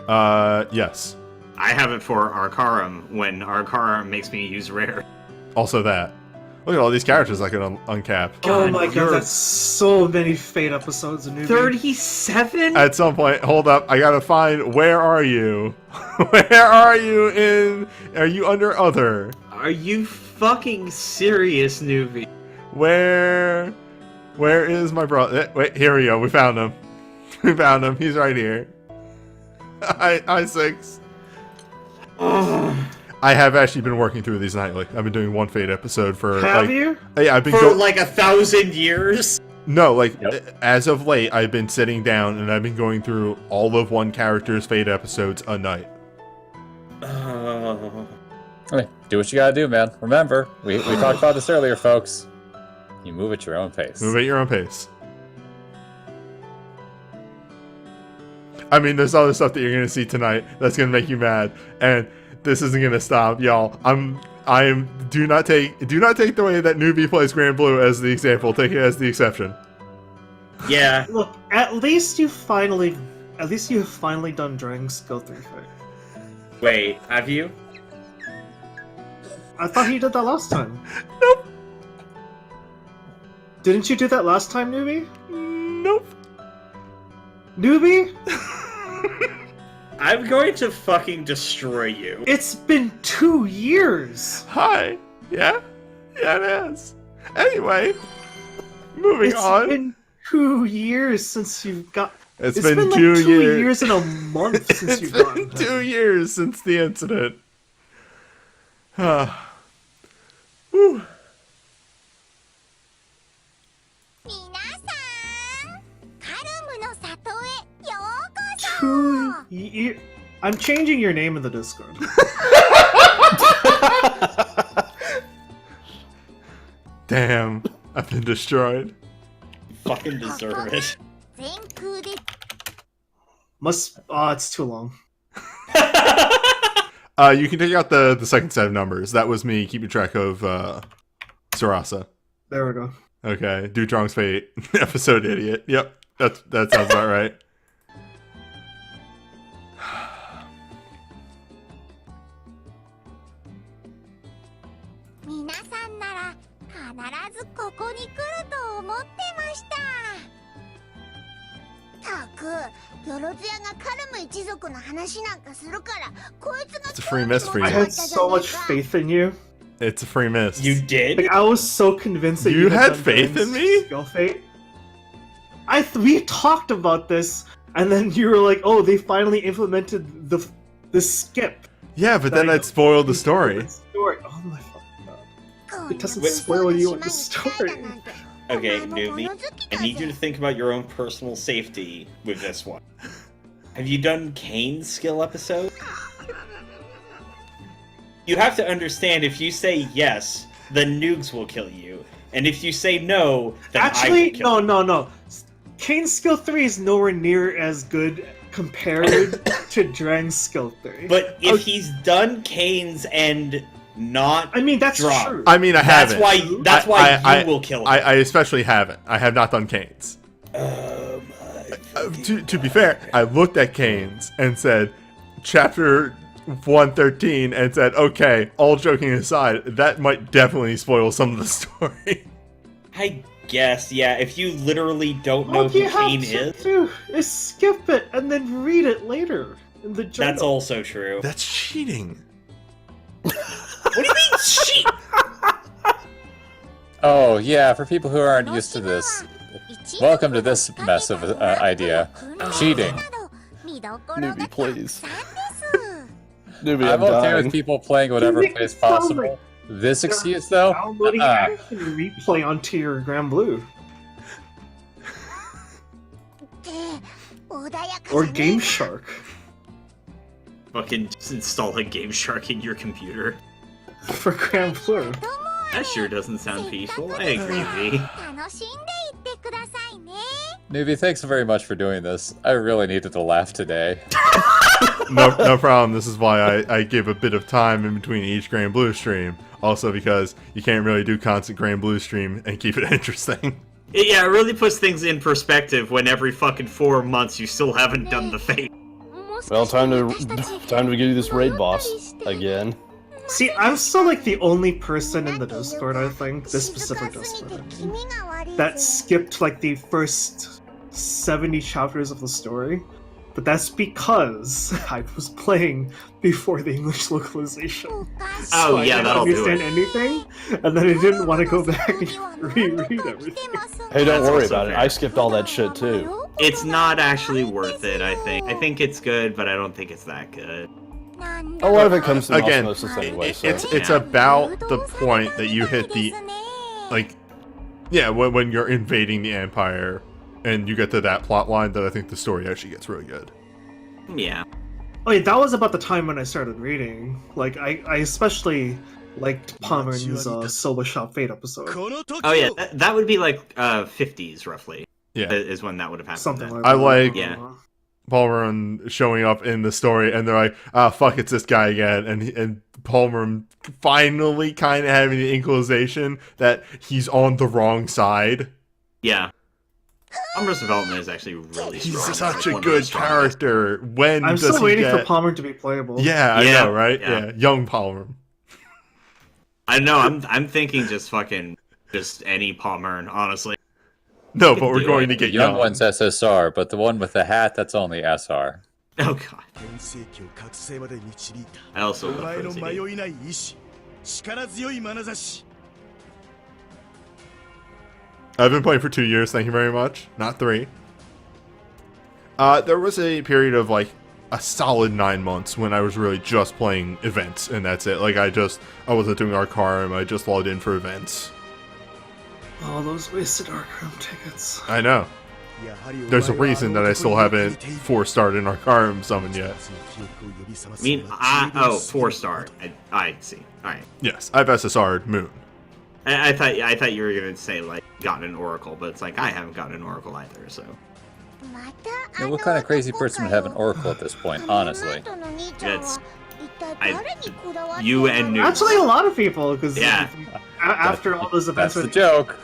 Yes. I have it for Arcarum when Arcarum makes me use rare. Also that. Look at all these characters I can uncap. Oh my you're- god, that's so many Fate episodes of Newbie. 37? At some point, hold up, I gotta find, where are you? Where are you in, are you under other? Are you fucking serious, Newbie? Where is my brother? Wait, here we go, we found him. We found him, he's right here. I6. I have actually been working through these nightly. I've been doing one Fate episode for Have you? Yeah, I've been For like 1,000 years? No, like, Yep. as of late, I've been sitting down and I've been going through all of one character's Fate episodes a night. Hey, do what you gotta do, man. Remember, we talked about this earlier, folks. You move at your own pace. Move at your own pace. I mean, there's other stuff that you're gonna see tonight that's gonna make you mad, and this isn't gonna stop, y'all. Do not take the way that Newbie plays Granblue as the example. Take it as the exception. Yeah. Look, at least you've finally done Dragon Skill 3 Fate. Wait, have you? I thought you did that last time. Nope. Didn't you do that last time, Newbie? Nope. Newbie? I'm going to fucking destroy you. It's been 2 years! Hi. Yeah? Yeah, it is. Anyway, moving on. It's been 2 years since you've got... It's been been like 2 2 years. years and a month since It's you've been gotten 2 years since the incident. Whew. 皆さんカルムの里へようこそ 2 years... I'm changing your name in the Discord. Damn, I've been destroyed. You fucking deserve it. 全空で It's too long. You can take out the second set of numbers. That was me keeping track of Sarasa. There we go. Okay, Dutrong's Fate, episode idiot. Yep, that sounds about right.皆さんなら必ずここに来ると思ってましたたくよろずやがカルム一族の話なんかするからこいつが It's a free miss for I you. had so much faith in you. It's a free miss. You did? Like, I was so convinced that You had done faith Dragon in me? Skill Fate. We talked about this, and then you were like, "Oh, they finally implemented the skip." Yeah, but then I'd spoil the story. Oh my fucking god! It doesn't Wait. spoil you in the story. Okay, Newbie, I need you to think about your own personal safety with this one. Have you done Kane's skill episode? You have to understand, if you say yes, then Noogs will kill you. And if you say no, then I will Actually, kill you. no. Kane's skill 3 is nowhere near as good compared to Dragon's skill 3. But if he's done Kane's and not I mean, that's drop, true. I mean, I that's haven't. why I- you will kill him. I especially haven't. I have not done Kane's. Oh my. To be fair, I looked at Kane's and said, chapter 113, and said, okay, all joking aside, that might definitely spoil some of the story. I guess, yeah, if you literally don't know All who you have Kane to is, do is skip it and then read it later in the journal. that's also true. That's cheating. What do you mean, shit? Oh, yeah, for people who aren't used to this, welcome to this mess of idea. Cheating. Newbie, please. Newbie, I'm okay dying. with people playing whatever Doesn't it place sound possible. like This excuse, though? Downloading action replay onto your Granblue. って穏やかじ Or ゃねえ Game か Shark. Fucking just install a Game Shark in your computer. For Granblue. That sure doesn't sound peaceful. I agree, V. 楽しんでいってくださいね Newbie, thanks very much for doing this. I really needed to laugh today. No problem. This is why I give a bit of time in between each Granblue stream. Also because you can't really do constant Granblue stream and keep it interesting. Yeah, it really puts things in perspective when every fucking 4 months you still haven't done the fate. もし Well, かして time to 私たち time to give you this raid 戻った boss りして again. See, I'm still like the only person in the Discord, I think, this 静 specific かすぎて Discord, 気味が悪いぜ that skipped like the first 70 chapters of the story. But that's because I was playing before the English localization. おかしい Oh, I yeah, didn't that'll do understand it. anything, and then I didn't want to go back and reread everything. Hey, don't That's worry also about it. fair. I skipped all that shit too. It's not actually worth it, I think. I think it's good, but I don't think it's that good. A lot of it comes from Again, osmosis anyway. So. It's about the point that you hit the like, yeah, when you're invading the Empire and you get to that plot line that I think the story actually gets really good. Yeah. Oh yeah, that was about the time when I started reading. Like, I especially liked Pomeran's Soba Shop Fate episode. Oh, yeah, that would be like 50s, roughly. Yeah. Is when that would have happened. Something then. like I that. like- Yeah. Palmer showing up in the story, and they're like, "Ah, fuck, it's this guy again," and Palmer finally kind of having the inclination that he's on the wrong side. Yeah. Palmer's development is actually really strong. He's It's such like a one of the good strongest. character. When I'm does still he waiting get... for Palmer to be playable. Yeah, I Yeah, know, right? yeah. Yeah, young Palmer. I know, I'm thinking just fucking just any Palmer, honestly. No, Can but we're do going it. to get Young young. one's SSR, but the one with the hat, that's only SR. Oh god. 天世紀を覚醒まで導いた I also お love 前の Rosy. 迷いない意志力強い眼差し I've been playing for 2 years, thank you very much. Not 3. There was a period of like a solid 9 months when I was really just playing events, and that's it. Like I wasn't doing Arcarum, I just logged in for events. All those wasted Arkham tickets. I know. やはりお前は There's a reason that I still あの男に haven't 似ている 4-starred in Arcarum Summon yet. その記憶を呼び覚ま I す mean, のは oh, 十分 4-star. I see. Alright. Yes, I've SSR'd Moon. I thought you were gonna say like gotten an Oracle, but it's like I haven't gotten an Oracle either, so また Now, what kind of crazy person would have an Oracle at this point, honestly? That's- 一体誰にこだわって you and るの Noob. Actually, a lot of people, because Yeah. after all those events, That's the joke.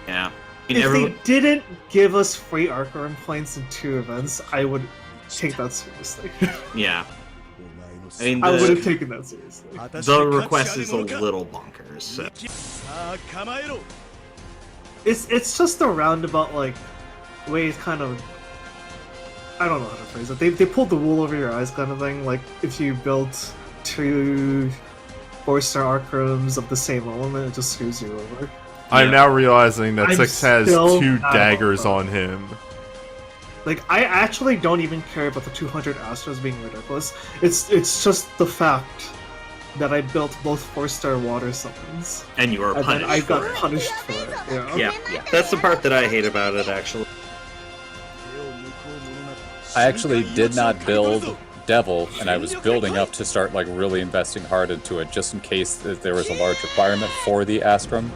Yeah. I mean, if everyone, they didn't give us free Arkham points in 2 events, I would take that seriously. yeah. お前の I mean, I would have the, taken that seriously. the request is a little bonkers, so. さあ構えろ It's just a roundabout like way it's kind of I don't know how to phrase it. They pulled the wool over your eyes kind of thing. Like if you built 2 4-star Arkhams of the same element, it just screws you over. I'm Yeah. now realizing that I'm 6 has still 2 not daggers on on him. Like I actually don't even care about the 200 Astros being ridiculous. It's just the fact that I built both 4-star water summons, And you were and then punished I for got it. punished for it. Yeah. Yeah, that's the part that I hate about it, actually. 手を向こう者など I actually did not build Devil, and I was building up to start like really investing hard into it, just in case that there was a large requirement for the Astrum,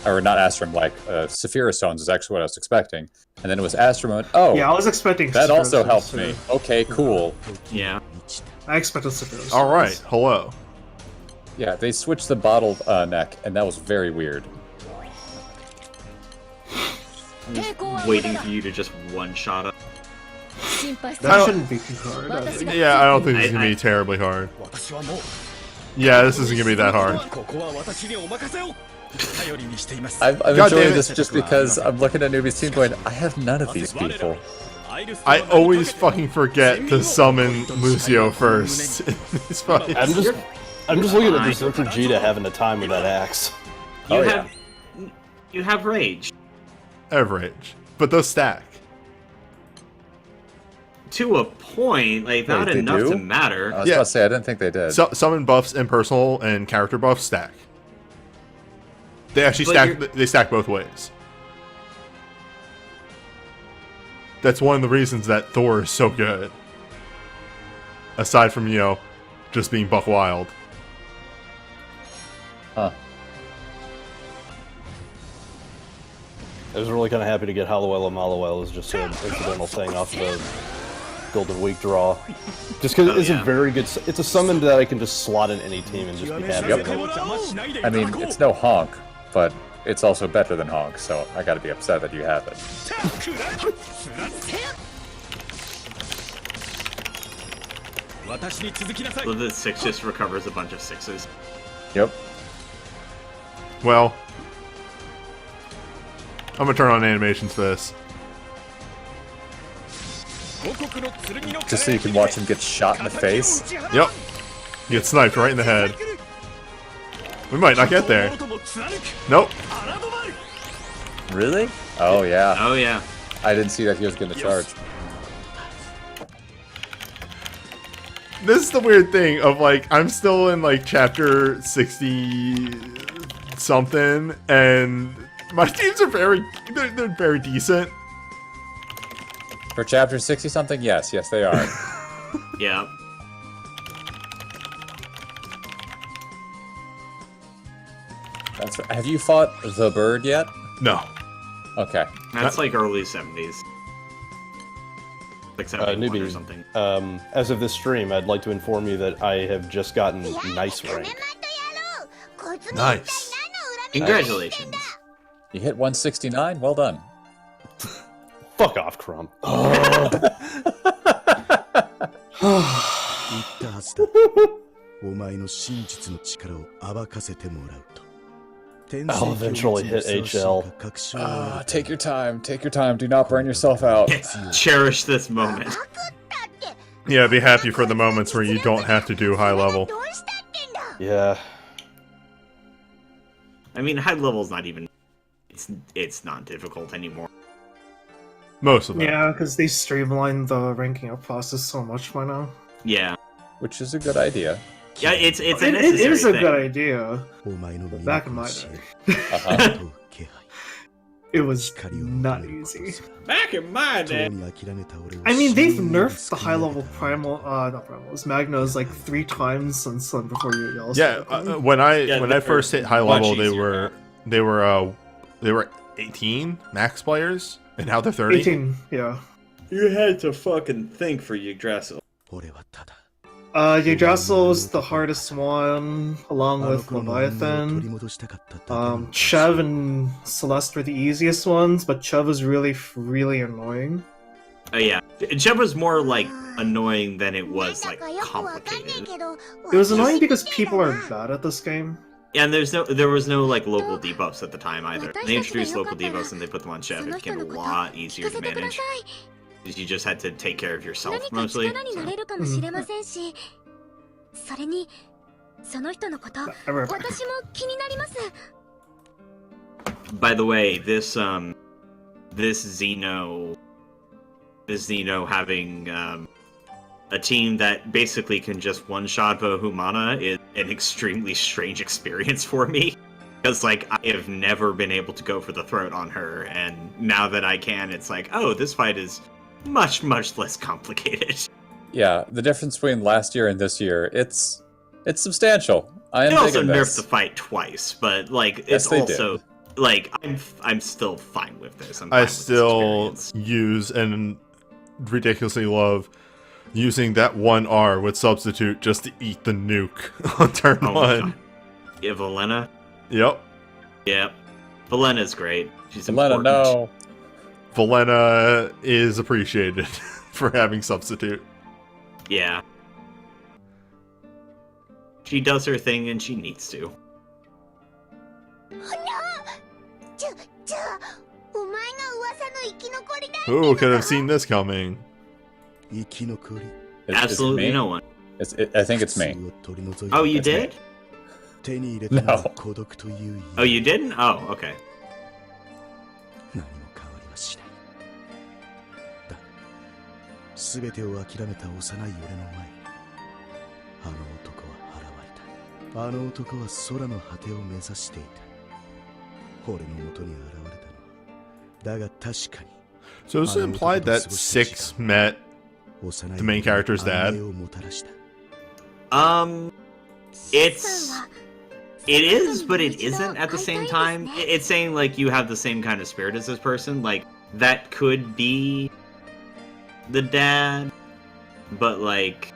or not Astrum, like Saphira Stones is actually what I was expecting, and then it was Astrum. And, oh, Yeah, I was expecting that also Sephiroth helped too. me. Okay, cool. Yeah. 満ちた I expected Sephiroth. Alright, hello. Yeah, they switched the bottle neck, and that was very weird. Waiting for you to just one-shot it. 心配する That shouldn't be too hard. Yeah, I don't think this is gonna I- be terribly hard. 私はもう Yeah, this isn't gonna be that hard. ここは私にお任せを頼りにしています I'm God damn enjoying it. this just because I'm looking at Newbie's team going, I have none of these people. I always fucking forget to summon Lucio first. It's fucking... I'm just looking at this Vegeta having a time with that axe. You Oh, have you have rage. average. But those stack. to a point, like not Wait, they enough do? to matter. I was about to say, I didn't think they did. So, summon buffs and personal and character buffs stack. They actually But stack. They stack both ways. That's one of the reasons that Thor is so good. Aside from, just being buck wild. Huh. I was really kind of happy to get Hallowell Mallowell as just an incidental thing off the Golden Week draw. Just because it's a very good... It's a summon that I can just slot in any team and just be happy with it. I mean, it's no honk, but it's also better than honk, so I gotta be upset that you have it. So the 6 just recovers a bunch of 6s. Yep. Well, I'm gonna turn on animations for this. Just so you can watch him get shot in the face. Yep. You get sniped right in the head. We might not get there. Nope. Really? Oh, yeah. Oh yeah. I didn't see that he was gonna charge. This is the weird thing of, like, I'm still in, like, chapter 60 something, and my teams are they're very decent. For chapter 60-something, yes, they are. Yeah. That's right. Have you fought the bird yet? No. Okay. That's like early 70s. Like 71 or Newbie, something. as of this stream, I'd like to inform you that I have just gotten nice rank. Nice. Congratulations. You hit 169? Well done. Fuck off, Crumb. 言ったはずだ。お前の真実の力を暴かせてもらうと。 I'll eventually hit HL. Take your time. Take your time. Do not burn yourself out. Cherish this moment. Yeah, be happy for the moments where you don't have to do high level. Yeah. I mean, high level's not even... It's not difficult anymore. Most of them. Yeah, because they streamlined the ranking up process so much by now. Yeah. Which is a good idea. Yeah, it's a It necessary is a thing. good idea. But back in my day, Uh-huh. it was not easy. Back in my day. I mean, they've nerfed the high level primal, not primals, Magnas like 3 times since before you yell. Yeah, when I they're first hit high much level, easier. they were 18 max players, and now they're 30. 18, yeah. You had to fucking think for Yggdrasil. Yggdrasil is the hardest one, along with Leviathan. Chev and Celeste were the easiest ones, but Chev was really annoying. Oh yeah. Jeb was more, like, annoying than it was, like, complicated. It was annoying because people are bad at this game. Yeah, and there was no, like, local debuffs at the time either. They introduced local debuffs and they put them on Chev. It became a lot easier to manage. You just had to take care of yourself, mostly. I remember. By the way, this Xeno having a team that basically can just one-shot Humana is an extremely strange experience for me. Because, like, I have never been able to go for the throat on her, and now that I can, it's like, oh, this fight is much less complicated. Yeah, the difference between last year and this year, it's substantial. I am They also digging nerfed this. the fight twice, but, like, Yes, it's they also... did. Like, I'm still fine with this. I'm fine I with this still experience. use and ridiculously love using that one R with substitute just to eat the nuke on turn Oh my 1. God. Yeah, Valena? Yep. Yep. Valena's great. She's Lena, important. no. Valena is appreciated for having substitute. Yeah. She does her thing and she needs to. Who could have seen this coming? Absolutely me? no one. I think it's me. Oh, you That's me. did? No. Oh, you didn't? Oh, okay. 全てを諦めた幼い俺の前にあの男は現れた。あの男は空の果てを目指していた。俺の元に現れたのはだが確かに So is it implied that Six met the main character's dad? It is, but it isn't at the same time. It's saying like you have the same kind of spirit as this person. Like that could be the dad, but like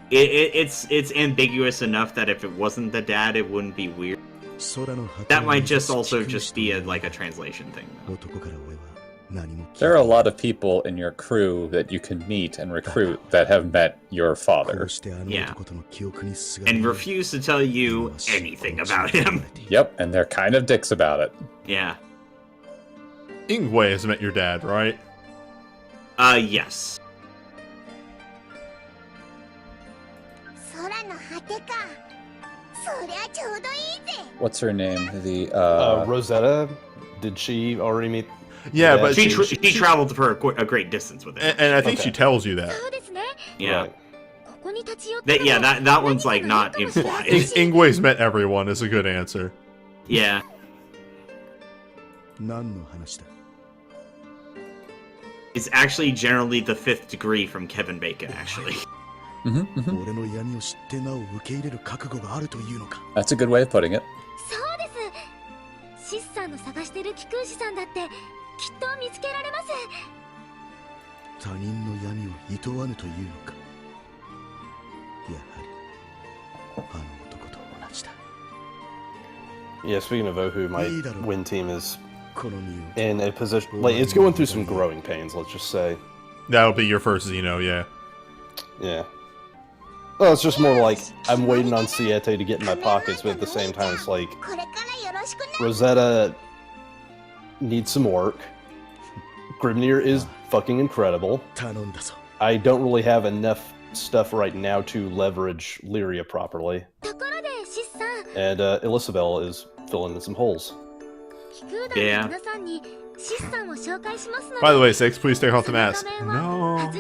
it's ambiguous enough that if it wasn't the dad, it wouldn't be weird. That might just also just be like a translation thing, though. There are a lot of people in your crew that you can meet and recruit that have met your father. Yeah. And refuse to tell you anything about him. Yep, and they're kind of dicks about it. Yeah. Ingwe has met your dad, right? Yes. What's her name? The Rosetta? Did she already meet? Yeah, but she traveled for a great distance with it. And I think she tells you that. Yeah. Right. That one's like not implied. Ingwe's met everyone is a good answer. Yeah. It's actually generally the 5th degree from Kevin Bacon, actually. That's a good way of putting it. そうです。シスさんの探してる貴公子さんだってきっと見つけられます。他人の闇を厭わぬというのか。やはりあの男と同じだ。Yeah, speaking of Ohu, my win team is in a position like it's going through some growing pains. Let's just say. That'll be your first Xeno, yeah. Yeah. Well, it's just more like I'm waiting on Siete to get in my pockets, but at the same time, it's like Rosetta needs some work. Grimnir is fucking incredible. I don't really have enough stuff right now to leverage Lyria properly. And Elisabel is filling in some holes. Yeah. By the way, Six, please take off the mask. No.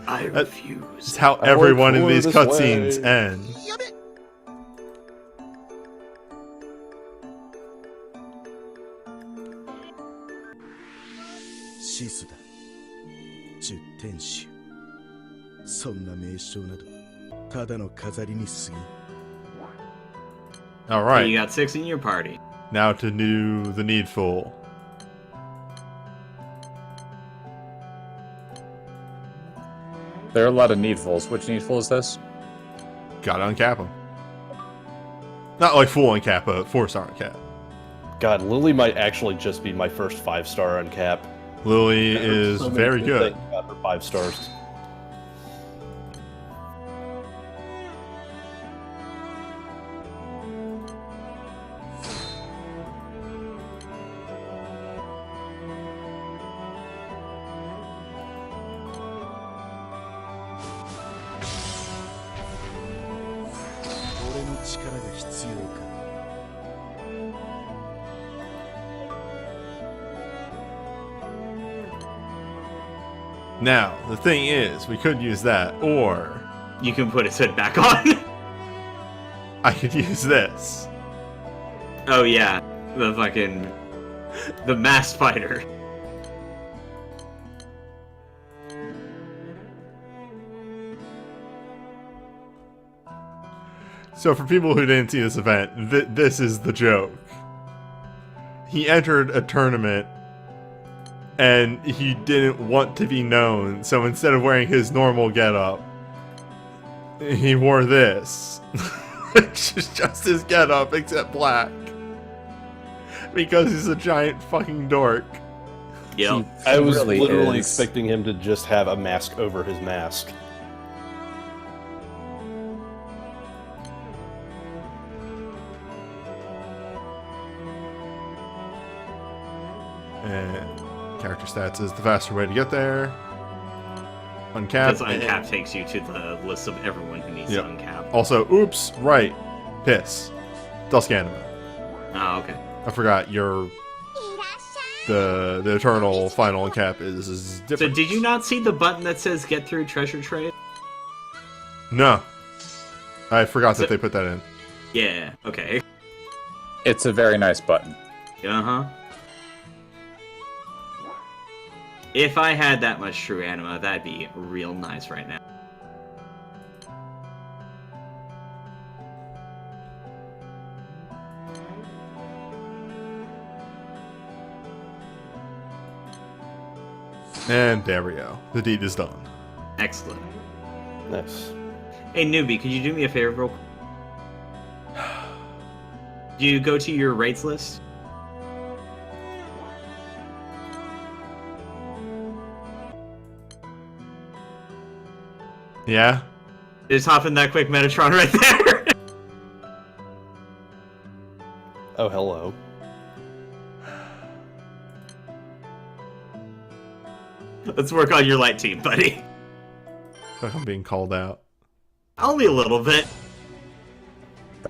I refuse. It's how every one of these cutscenes end. Alright. So you got 6 in your party. Now to do the needful. There are a lot of needfuls. Which needful is this? Gotta uncap him. Not like full uncap, but 4-star uncap. God, Lily might actually just be my first 5-star uncap. Lily is very good. Got her 5 stars. Now, the thing is, we could use that, or You can put his hood back on. I could use this. Oh yeah, the masked fighter. So for people who didn't see this event, this is the joke. He entered a tournament and he didn't want to be known, so instead of wearing his normal getup, he wore this. Which is just his getup, except black. Because he's a giant fucking dork. Yep. I was really literally is. expecting him to just have a mask over his mask. And character stats is the faster way to get there. Uncap. Because uncap takes you to the list of everyone who needs to uncap. Also, oops, right. Piss. Dusk Anima. Oh, okay. I forgot you're the eternal final cap is So different. did you not see the button that says "Get through treasure trade"? No, I forgot that they put that in. Yeah. Okay. It's a very nice button. Uh huh. If I had that much true anima, that'd be real nice right now. And there we go. The deed is done. Excellent. Nice. Hey, newbie, could you do me a favor real quick? Do you go to your rates list? Yeah. Just hop in that quick Metatron right there. Oh, hello. Let's work on your light team, buddy. I feel like I'm being called out. Only a little bit.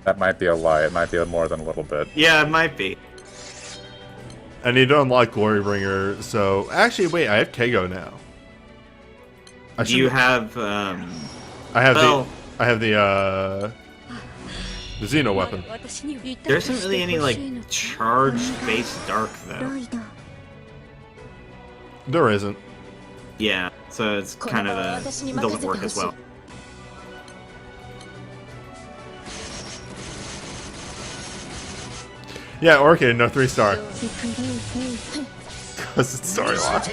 That might be a lie. It might be more than a little bit. Yeah, it might be. I need to unlock Glorybringer, so... Actually, wait, I have Kego now. Do you have, I have well- the Xeno weapon. There isn't really any, like, charge-based dark, though. There isn't. Yeah, so it's kind of a... It doesn't work as well. Yeah, Orchid, no 3-star. Because it's story locked.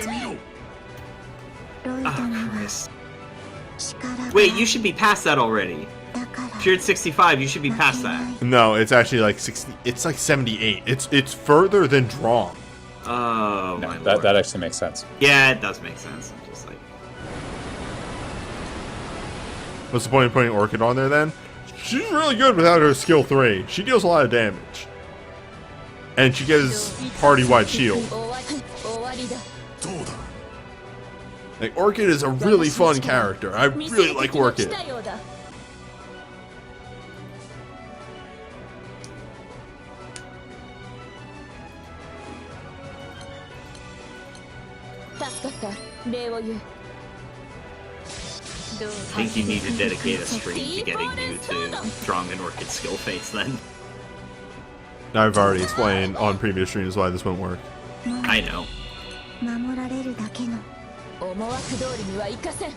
Oh, Christ. Wait, you should be past that already. If you're at 65, you should be past that. No, it's actually like 60. It's like 78. It's further than Drawn. Oh, No, my that lord. actually makes sense. Yeah, it does make sense. I'm just like... What's the point of putting Orchid on there then? She's really good without her skill 3. She deals a lot of damage. And she gets party-wide shield. Like, Orchid is a really fun character. I really like Orchid. I think you need to dedicate a stream to getting you to Strong and Orchid skill fates then. I've already explained on previous streams why this won't work. I know. 守られるだけの思惑通りにはいかせん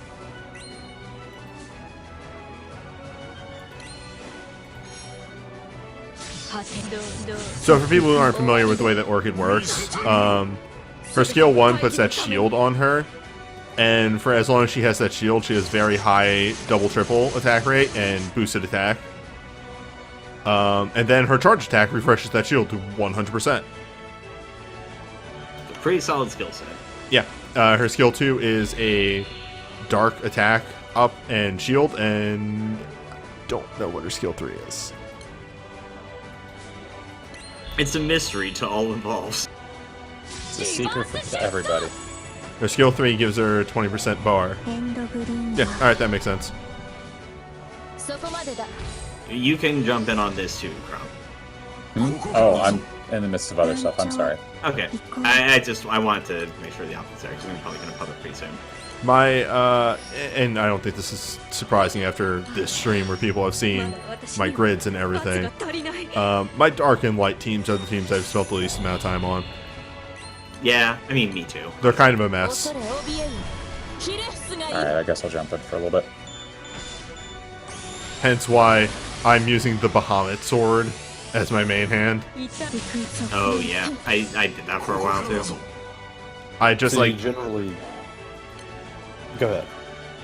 So for people who aren't familiar with the way that Orchid works, her skill 1 puts that shield on her, and for as long as she has that shield, she has very high double-triple attack rate and boosted attack. And then her charge attack refreshes that shield to 100%. Pretty solid skill set. Yeah, her skill 2 is a dark attack up and shield, and don't know what her skill 3 is. It's a mystery to all involved. It's a secret for everybody. Her skill 3 gives her 20% bar. エンドグリーン Yeah, alright, that makes sense. そこまでだ You can jump in on this too, Grom. Oh, I'm in the midst of other stuff. I'm sorry. Okay. I wanted to make sure the opposite's there, because we're probably going to public pretty soon. My, and I don't think this is surprising after this stream where people have seen my grids and everything. My dark and light teams are the teams I've spent the least amount of time on. Yeah, I mean, me too. They're kind of a mess. 恐れ怯えんひれ伏すがいる Alright, I guess I'll jump in for a little bit. Hence why I'm using the Bahamut sword as my main hand. Oh, yeah. I did that for a while too. I just So you like... generally... Go ahead.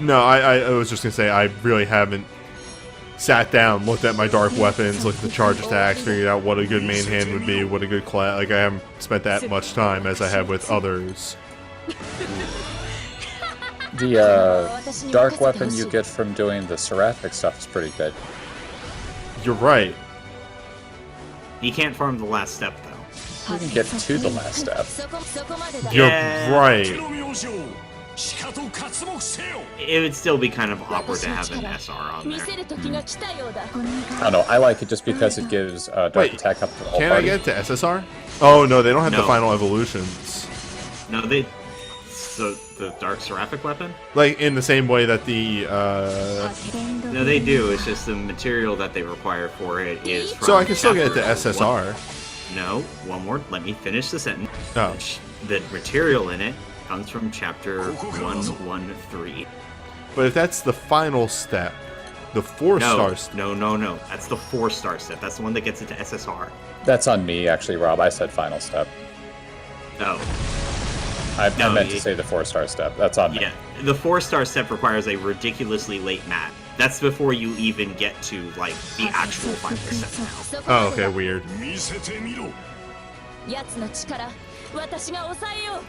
No, I was just gonna say, I really haven't sat down, looked at my dark weapons, looked at the charge attacks, figured out what a good main hand would be, what a good class. Like, I haven't spent that much time as I have with others. The dark weapon you get from doing the seraphic stuff is pretty good. You're right. You can't farm the last step, though. You can get to the last step. そこまでだ You're Yeah. right. It would still be kind of awkward to have an SR on 見 there. せる時が来たようだ I don't know. I like it just because it gives dark Wait, attack up to the whole Can I party. get to SSR? Oh, no, they don't have the No. final evolutions. No, they. So the Dark Seraphic weapon? Like in the same way that the No, they do. It's just the material that they require for it is. From so I can still get it to chapter SSR. No, one more. Let me finish the sentence. Oh. The material in it comes from chapter 113. But if that's the final step, the 4-star step. No. That's the 4-star step. That's the one that gets into SSR. That's on me, actually, Rob. I said final step. Oh. I meant to say the 4-star step. That's on me. Yeah, the 4-star step requires a ridiculously late map. That's before you even get to, like, the actual final step now. Oh, okay, weird. 奴の力私が抑えよ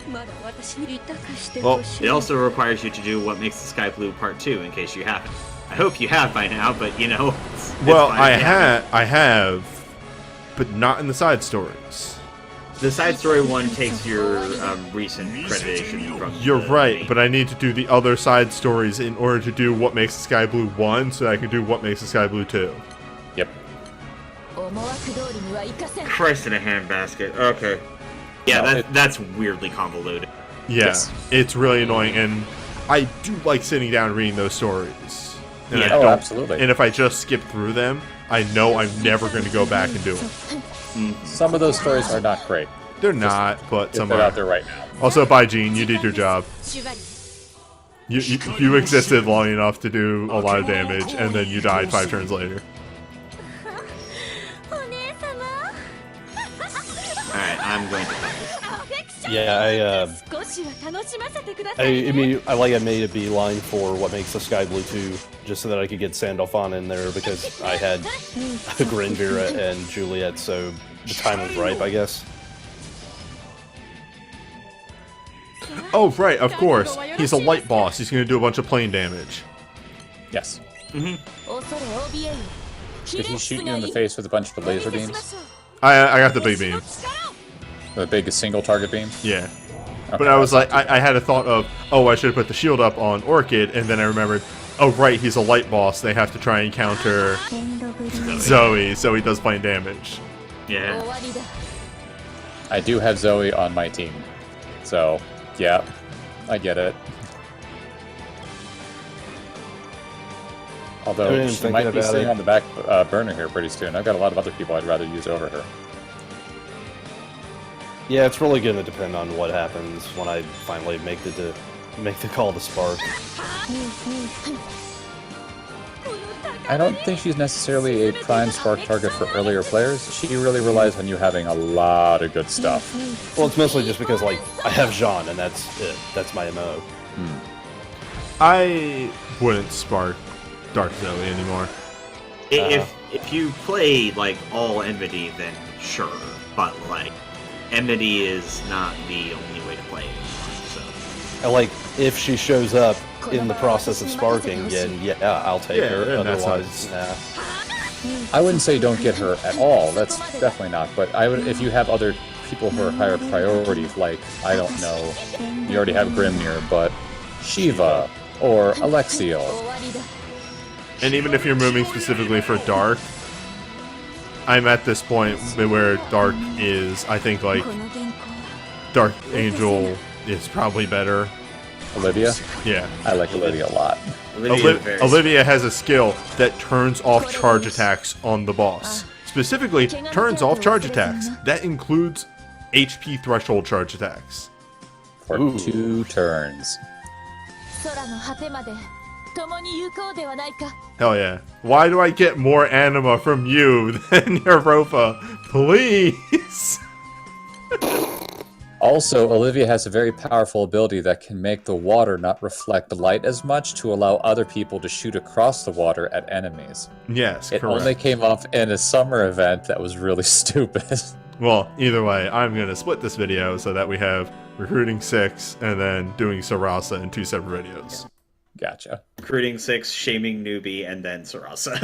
うまだ私に痛くしてほしい It also requires you to do what makes the Sky Blue Part 2, in case you haven't. I hope you have by now, but, you know... Well, I have, but not in the side stories. The side story one takes your recent accreditation from. You're the right, main. but I need to do the other side stories in order to do what makes the Sky Blue 1, so I can do what makes the Sky Blue 2. Yep. Christ in a handbasket. Okay. Yeah, No, that's weirdly convoluted. Yeah, Yes. it's really annoying, and I do like sitting down and reading those stories. And I Yeah. Oh, don't- absolutely. And if I just skip through them, I know I'm never going to go back and do it. Some of those stories are not great. They're not, but Get some that are. out there right now. Also, bye, Gene. You did your job. You existed long enough to do a lot of damage, and then you died 5 turns later. お姉様 Alright, I'm going to. Yeah, 少しは楽しませてくださ I い made a beeline for what makes the Sky Blue 2, just so that I could get Sandalphon in there because I had Granvira and Juliet, so the time was ripe, I guess. Oh, right, of course. He's a light boss. He's going to do a bunch of plane damage. Yes. 恐れ怯えよ Did he shoot you in the face with a bunch of laser beams? I got the big beam. The big single target beam? Yeah. Okay, But I was that's like, I had a thought of, oh, I should have put the shield up on Orchid, and then I remembered, oh, right, he's a light boss. They have to try and counter Zoe, so he does plane damage. Yeah. 終わりだ I do have Zoe on my team. So, yeah, I get it. Although I mean, she might be thinking about sitting it. on the back burner here pretty soon. I've got a lot of other people I'd rather use over her. Yeah, it's really going to depend on what happens when I finally make the call to Spark. I don't think she's necessarily a prime spark target for earlier players. She really relies on you having a lot of good stuff. Well, it's mostly just because, like, I have Jean, and that's it. That's my MO. I wouldn't spark Dark Zoe anymore. If you play like all Enmity, then sure, but like Enmity is not the only way to play it anymore. So And, like, if she shows up in the process of sparking, then yeah, I'll take Yeah, her. and that's Otherwise, nah. I wouldn't say don't get her at all. That's definitely not. But I would, if you have other people who are higher priority, like, I don't know, you already have Grimnir, but Shiva or Alexiel. 終わりだ And even if you're moving specifically for Dark, I'm at this point where Dark is, I think, like, この原稿 Dark Angel is probably better. Olivia? Yeah. I like Olivia a lot. Olivia has a skill that turns off charge attacks on the boss. Specifically, turns off charge attacks. That includes HP threshold charge attacks. For Ooh. 2 turns. 空の果てまで共に行こうではないか Hell yeah. Why do I get more anima from you than Europa? Please! Also, Olivia has a very powerful ability that can make the water not reflect light as much to allow other people to shoot across the water at enemies. Yes, It correct. only came off in a summer event that was really stupid. Well, either way, I'm going to split this video so that we have recruiting 6 and then doing Sarasa in 2 separate videos. Gotcha. recruiting 6, shaming newbie, and then Sarasa.